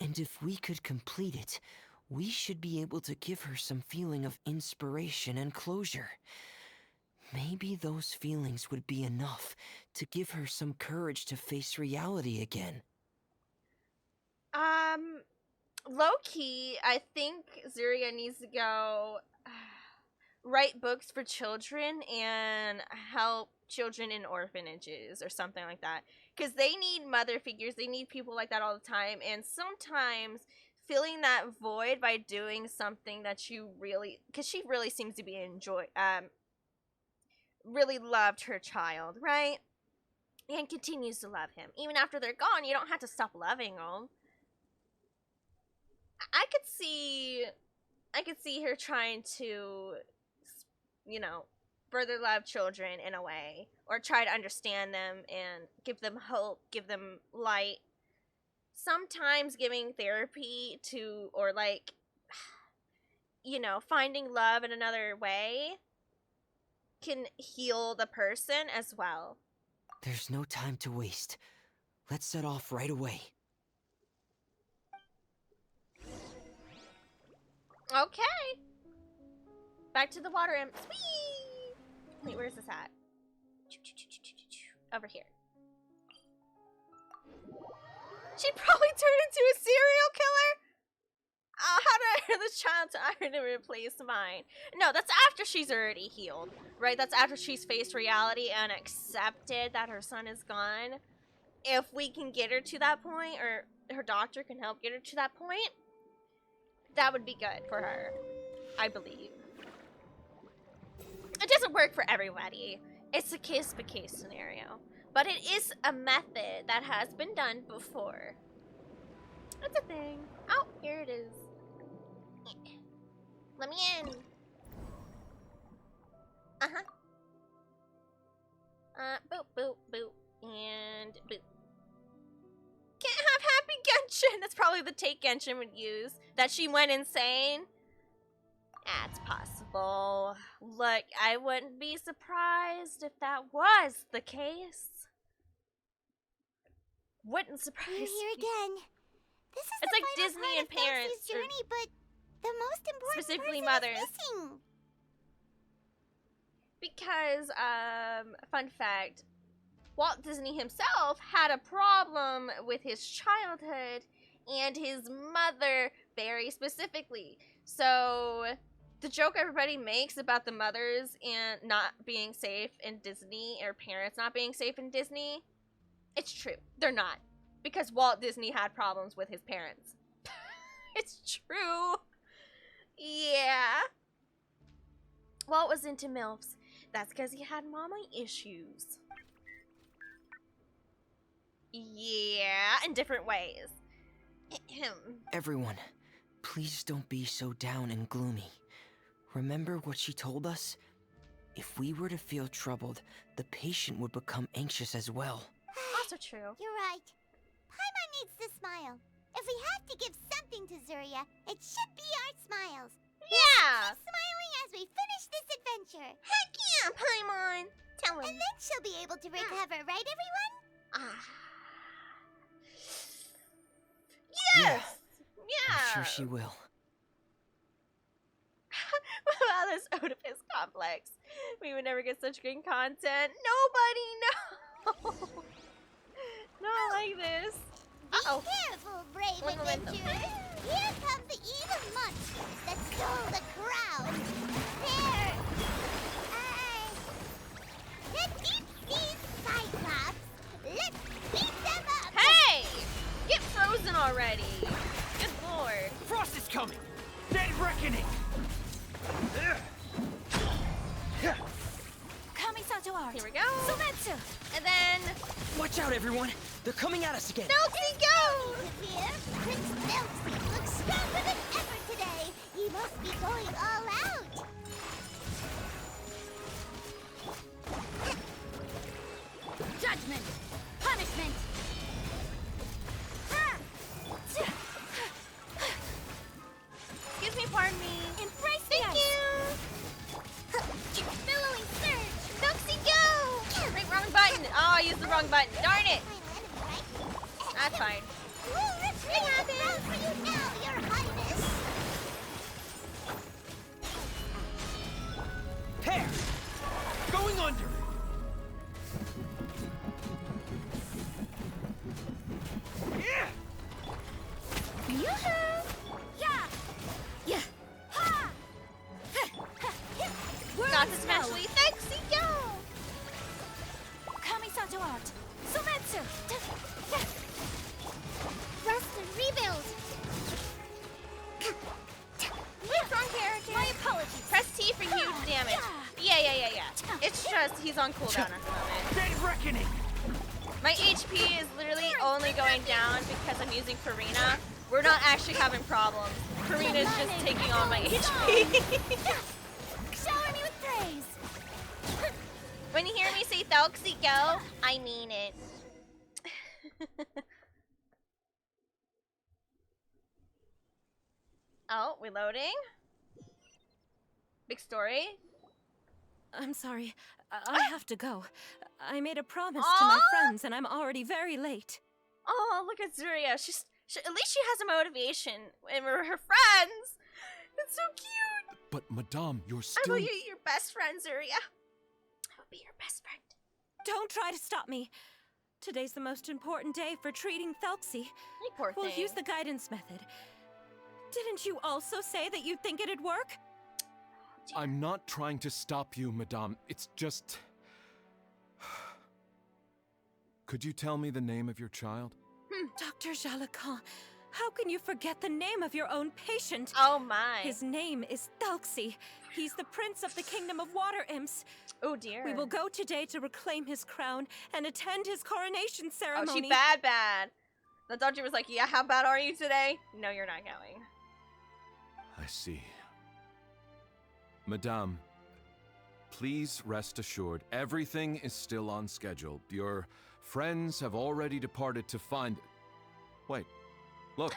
And if we could complete it, we should be able to give her some feeling of inspiration and closure. Maybe those feelings would be enough to give her some courage to face reality again. Low-key, I think Zuria needs to go write books for children and help children in orphanages or something like that. Because they need mother figures, they need people like that all the time, and sometimes filling that void by doing something that you really, because she really seems to be really loved her child, right? And continues to love him. Even after they're gone, you don't have to stop loving them. I could see her trying to, further love children in a way, or try to understand them and give them hope, give them light. Sometimes giving therapy to, or finding love in another way can heal the person as well. There's no time to waste. Let's set off right away. Okay. Back to the water imp. Whee! Wait, where's this at? Over here. She probably turned into a serial killer? How did I hurt this child to iron and replace mine? No, that's after she's already healed, right? That's after she's faced reality and accepted that her son is gone. If we can get her to that point, or her doctor can help get her to that point, That would be good for her, I believe. It doesn't work for everybody. It's a case-by-case scenario. But it is a method that has been done before. That's a thing. Oh, here it is. Let me in. Uh-huh. Boop, boop, boop, and boop. Can't have happy Genshin. That's probably the take Genshin would use. That she went insane. That's possible. Look, I wouldn't be surprised if that was the case. Wouldn't surprise You're here me. again. This is It's the like final Disney part and of Thelxie's parents, or journey, but the most important specifically person mothers. is missing. Because, fun fact, Walt Disney himself had a problem with his childhood and his mother very specifically. So, the joke everybody makes about the mothers and not being safe in Disney, or parents not being safe in Disney, it's true. They're not. Because Walt Disney had problems with his parents. It's true. Yeah. Walt was into MILFs. That's because he had mommy issues. Yeah, in different ways. Everyone, please don't be so down and gloomy. Remember what she told us? If we were to feel troubled, the patient would become anxious as well. Also true. You're right. Paimon needs to smile. If we have to give something to Zuria, it should be our smiles. Yeah! Keep smiling as we finish this adventure. Heck yeah, Paimon! Tell him. And then she'll be able to recover, right, everyone? Yes! Yeah! I'm sure she will. Wow, this Oedipus complex. We would never get such great content. Nobody knows! Not like this. Uh-oh. Be careful, brave One momentum. adventurers. Here come the evil monsters that stole the crown. There. The deep sea cyclops. Let's beat them up. Hey! Get frozen already! Good lord. Frost is coming! Dead reckoning! Kamisato art. Here we go. Sumetsu. And then... Watch out, everyone! They're coming at us again! Thelxie, go! Severe, Prince Thelxie looks stronger than ever today. He must be going all out. Judgment. Punishment. Excuse me, pardon me. Embrace Thank the ice. you! Billowing surge. Thelxie, go! Right, wrong button. Oh, I used the wrong button. Darn it! Final enemy, right? That's fine. We'll retreat out for you now, Your Highness. Hair! Going under! Yeah! Yoo-hoo! Yeah. Yeah. Ha! Not especially Thelxie, go! Kamisato art. Sumetsu. Rest and rebuild. Wrong character. My apologies. Press T for huge damage. Yeah. It's just he's on cooldown at the moment. Dead reckoning! My HP is literally only going down because I'm using Farina. We're not actually having problems. Farina's just taking all my HP. Shower me with praise. When you hear me say Thelxie, go, I mean it. Oh, we loading? Big story? I'm sorry. I have to go. I made a promise to my Aw. friends, and I'm already very late. Oh, look at Zuria. At least she has a motivation. And we're her friends. It's so cute. But, Madame, you're I still... will be your best friend, Zuria. I will be your best friend. Don't try to stop me. Today's the most important day for treating Thelxie. You poor We'll thing. use the guidance method. Didn't you also say that you'd think it'd work? I'm not trying to stop you, Madame. It's just... Could you tell me the name of your child? Dr. Jalacan, How can you forget the name of your own patient? Oh my. His name is Thelxie. He's the prince of the kingdom of water imps. Oh dear. We will go today to reclaim his crown and attend his coronation Oh, ceremony. she bad. The doctor was like, yeah, how bad are you today? No, you're not going. I see. Madame, please rest assured, everything is still on schedule. Your friends have already departed to find... Wait, look.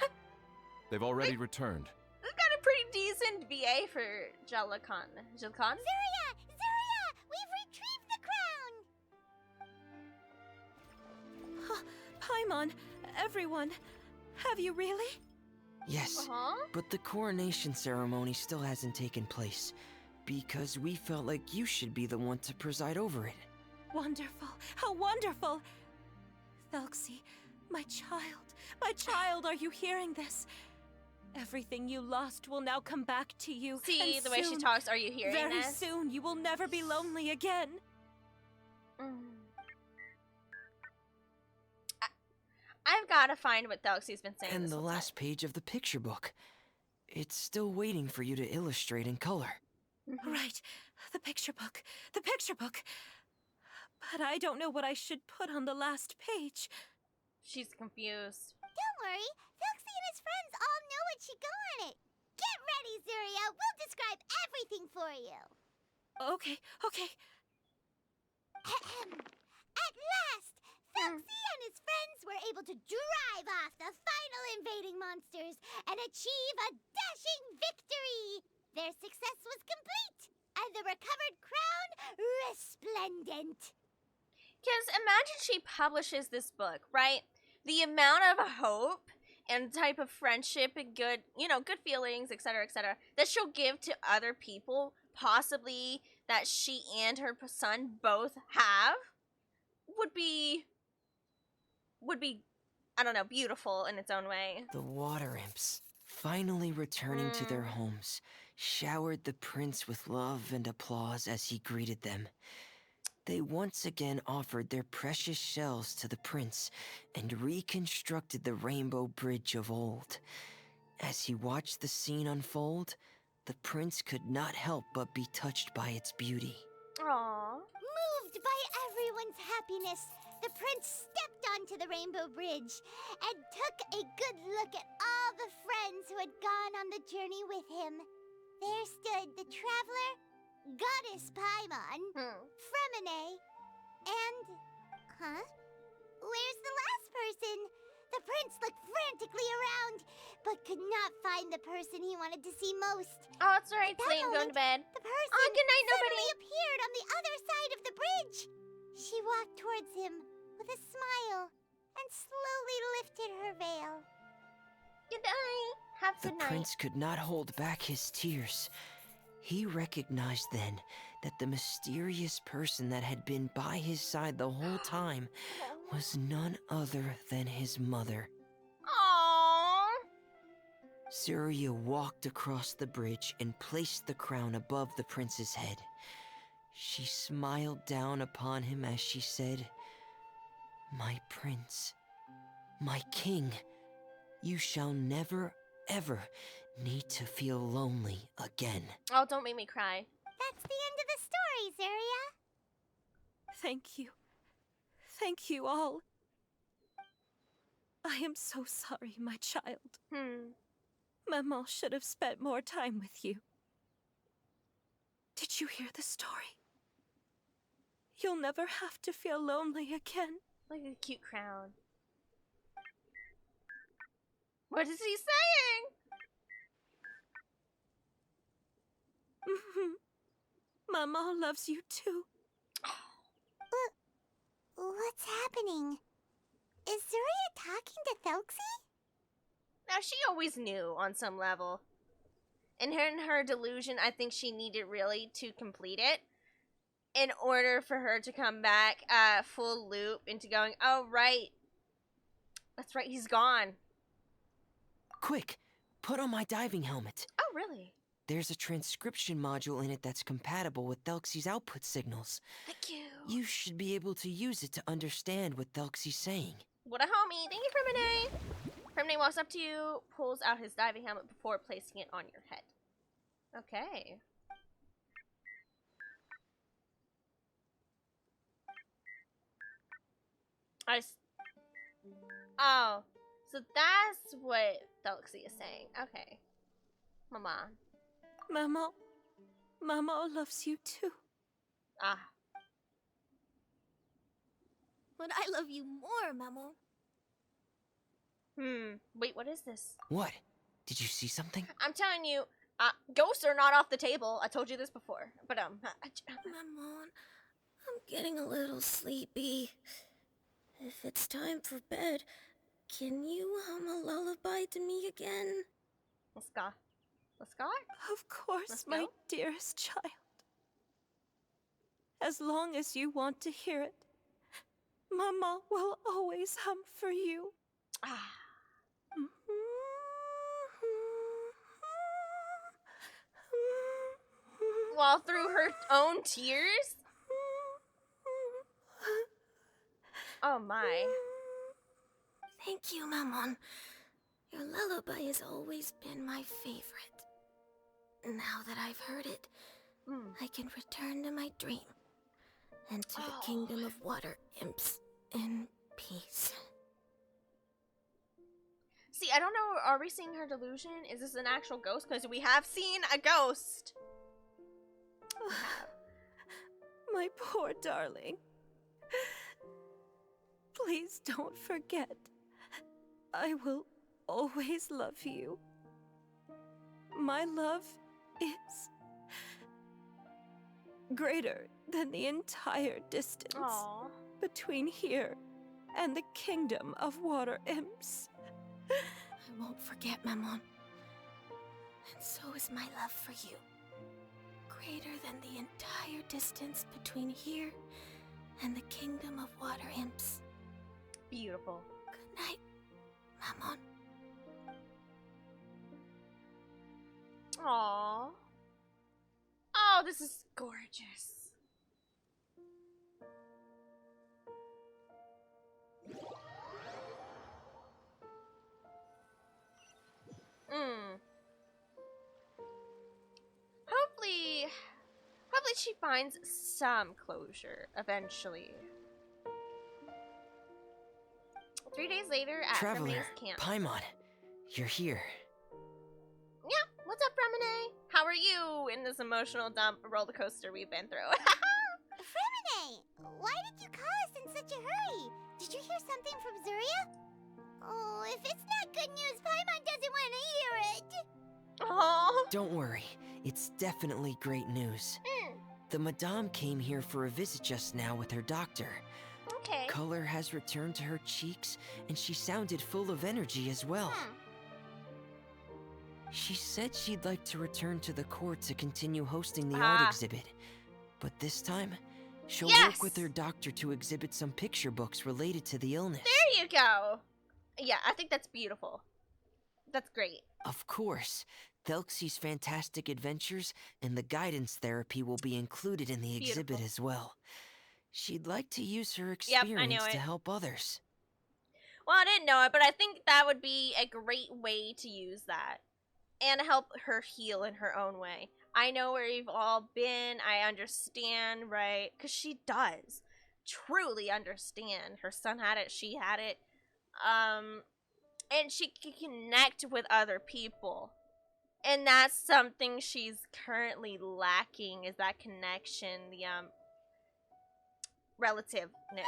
They've already returned. We've got a pretty decent BA for Jellicon. Jellicon? Zuria! Zuria! We've retrieved the crown! Paimon, everyone, have you really? Yes, Uh-huh. but the coronation ceremony still hasn't taken place, because we felt like you should be the one to preside over it. Wonderful, how wonderful! Thelxie, my child, are you hearing this? Everything you lost will now come back to you. See and the way she soon, talks, are you hearing very this? soon, you will never be lonely again. I've got to find what Thelxie's been saying. And this the whole last page of the picture book. It's still waiting for you to illustrate in color. time. Right, the picture book. But I don't know what I should put on the last page. She's confused. Don't worry, Thelxie and his friends all know what should go on it. Get ready, Zuria. We'll describe everything for you. Okay. At last, Thelxie and his friends were able to drive off the final invading monsters and achieve a dashing victory. Their success was complete, and the recovered crown resplendent. Because imagine she publishes this book, right? The amount of hope and type of friendship and good, good feelings, etc., that she'll give to other people, possibly that she and her son both have, would be, I don't know, beautiful in its own way. The water imps, finally returning to their homes, showered the prince with love and applause as he greeted them. They once again offered their precious shells to the prince and reconstructed the rainbow bridge of old. As he watched the scene unfold, the prince could not help but be touched by its beauty. Aww. Moved by everyone's happiness, the prince stepped onto the rainbow bridge and took a good look at all the friends who had gone on the journey with him. There stood the traveler, Goddess Paimon, Fremine, and... Where's the last person? The prince looked frantically around, but could not find the person he wanted to see most. Oh, that's right. At that Slane going to bed. The person Oh, good night, nobody. suddenly appeared on the other side of the bridge. She walked towards him with a smile and slowly lifted her veil. Good night. Have a The good night. prince could not hold back his tears. He recognized then that the mysterious person that had been by his side the whole time was none other than his mother. Aww. Zuria walked across the bridge and placed the crown above the prince's head. She smiled down upon him as she said, "My prince, my king, you shall never, ever need to feel lonely again." Oh, don't make me cry. That's the end of the story, Zuria. Thank you. Thank you all. I am so sorry, my child. Maman should have spent more time with you. Did you hear the story? You'll never have to feel lonely again. Look at the cute crown. What is he saying? Maman loves you too. What's happening? Is Zuria talking to Thelxie? Now, she always knew on some level. In her delusion, I think she needed really to complete it in order for her to come back full loop into going, oh, right. That's right, he's gone. Quick, put on my diving helmet. Oh, really? There's a transcription module in it that's compatible with Thelxie's output signals. Thank you. You should be able to use it to understand what Thelxie's saying. What a homie. Thank you for Renee. Primney walks up to you, pulls out his diving helmet before placing it on your head. Okay. Oh, so that's what Thelxie is saying. Okay. Mama. Mama loves you too. Ah. But I love you more, Mamo. Wait, what is this? What? Did you see something? I'm telling you, ghosts are not off the table. I told you this before. But, Mamon, I'm getting a little sleepy. If it's time for bed, can you hum a lullaby to me again? Let's go. Of course, Let's my go. dearest child. As long as you want to hear it, Mama will always hum for you. Ah. While through her own tears? Oh my. Thank you, Mamon. Your lullaby has always been my favorite. Now that I've heard it, I can return to my dream and to the kingdom of water imps in peace. See, I don't know, are we seeing her delusion? Is this an actual ghost? Because we have seen a ghost. My poor darling. Please don't forget. I will always love you. My love is greater than the entire distance Aww. between here and the kingdom of water imps. I won't forget, Mamon. And so is my love for you. Greater than the entire distance between here and the kingdom of water imps. Beautiful. Good night, Mamon. Aww. Oh, this is gorgeous. Hopefully she finds some closure eventually. 3 days later at Traveler, Remine's camp. Paimon, you're here. Yeah, what's up, Remine? How are you in this emotional dump roller coaster we've been through? Remine, why did you call us in such a hurry? Did you hear something from Zuria? Oh, if it's not good news, Paimon doesn't want to hear it. Oh. Don't worry, it's definitely great news. The Madame came here for a visit just now with her doctor. Okay. Color has returned to her cheeks, and she sounded full of energy as well. She said she'd like to return to the court to continue hosting the art exhibit. But this time, she'll work with her doctor to exhibit some picture books related to the illness. There you go. Yeah, I think that's beautiful. That's great. Of course. Thelxie's fantastic adventures and the guidance therapy will be included in the exhibit as well. She'd like to use her experience to help others. Well, I didn't know it, but I think that would be a great way to use that. And help her heal in her own way. I know where you've all been. I understand, right? Because she does truly understand. Her son had it. She had it. And she can connect with other people. And that's something she's currently lacking, is that connection, the relativeness to it.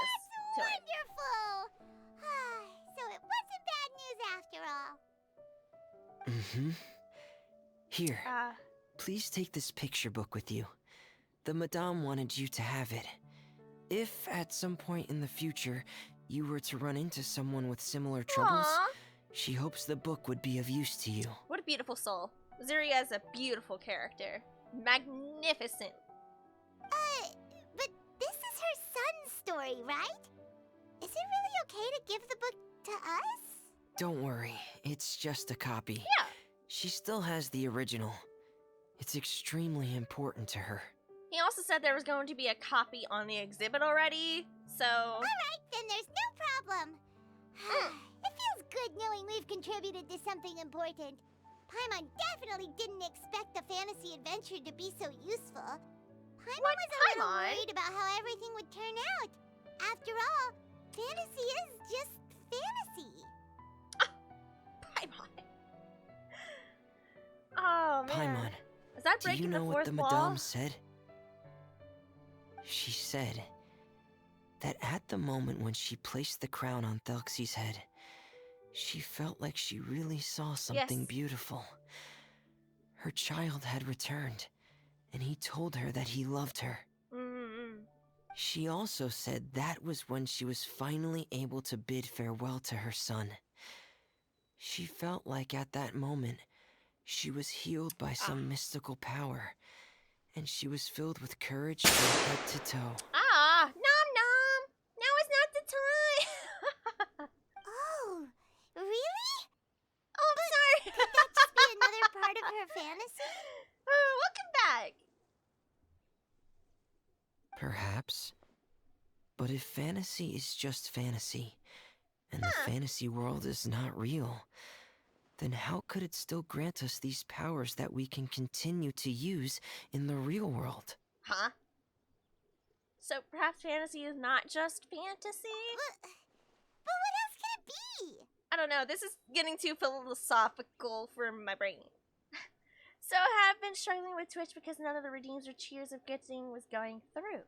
Wonderful! So it wasn't bad news after all. Mm-hmm. Here, please take this picture book with you. The Madame wanted you to have it. If, at some point in the future, you were to run into someone with similar troubles, she hopes the book would be of use to you. What a beautiful soul. Zuria is a beautiful character. Magnificent. But this is her son's story, right? Is it really okay to give the book to us? Don't worry, it's just a copy. Yeah. She still has the original. It's extremely important to her. He also said there was going to be a copy on the exhibit already, so... Alright, then there's no problem. It feels feels good knowing we've contributed to something important. Paimon definitely didn't expect the fantasy adventure to be so useful. Paimon was a little worried about how everything would turn out. After all, fantasy is just fantasy. Paimon. Oh, man. Paimon, Is that do you breaking know the what fourth the wall? Madame said? She said that at the moment when she placed the crown on Thelxie's head, she felt like she really saw something beautiful. Her child had returned, and he told her that he loved her. She also said that was when she was finally able to bid farewell to her son. She felt like at that moment, she was healed by some mystical power, and she was filled with courage from head to toe. Nom nom! Now is not the time! Oh, really? Oh, I'm sorry! Could that just be another part of her fantasy? Welcome back! Perhaps. But if fantasy is just fantasy, and the fantasy world is not real, then how could it still grant us these powers that we can continue to use in the real world? Huh? So perhaps fantasy is not just fantasy? But what else could it be? I don't know, this is getting too philosophical for my brain. So I have been struggling with Twitch because none of the redeems or cheers of good thing was going through.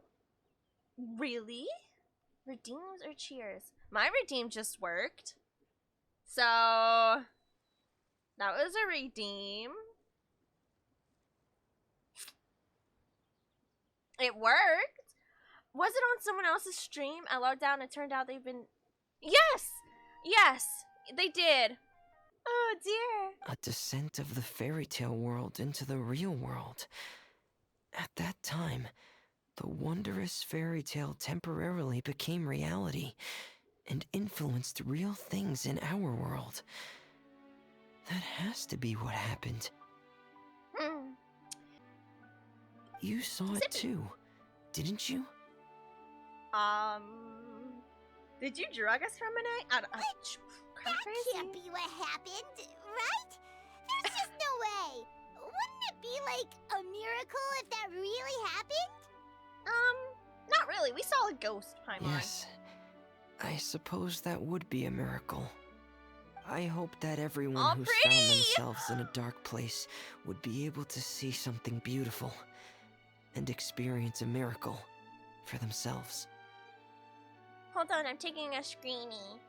Really? Redeems or cheers? My redeem just worked. So that was a redeem. It worked. Was it on someone else's stream? I logged down and it turned out they've been... Yes! Yes! They did. Oh dear. A descent of the fairy tale world into the real world. At that time, the wondrous fairy tale temporarily became reality and influenced real things in our world. That has to be what happened. You saw it too, didn't you? Did you drug us from it? That can't be what happened, right? There's just no way. Wouldn't it be like a miracle if that really happened? Not really. We saw a ghost, Paimon. Yes, I suppose that would be a miracle. I hope that everyone who's found themselves in a dark place would be able to see something beautiful and experience a miracle for themselves. Hold on, I'm taking a screenie.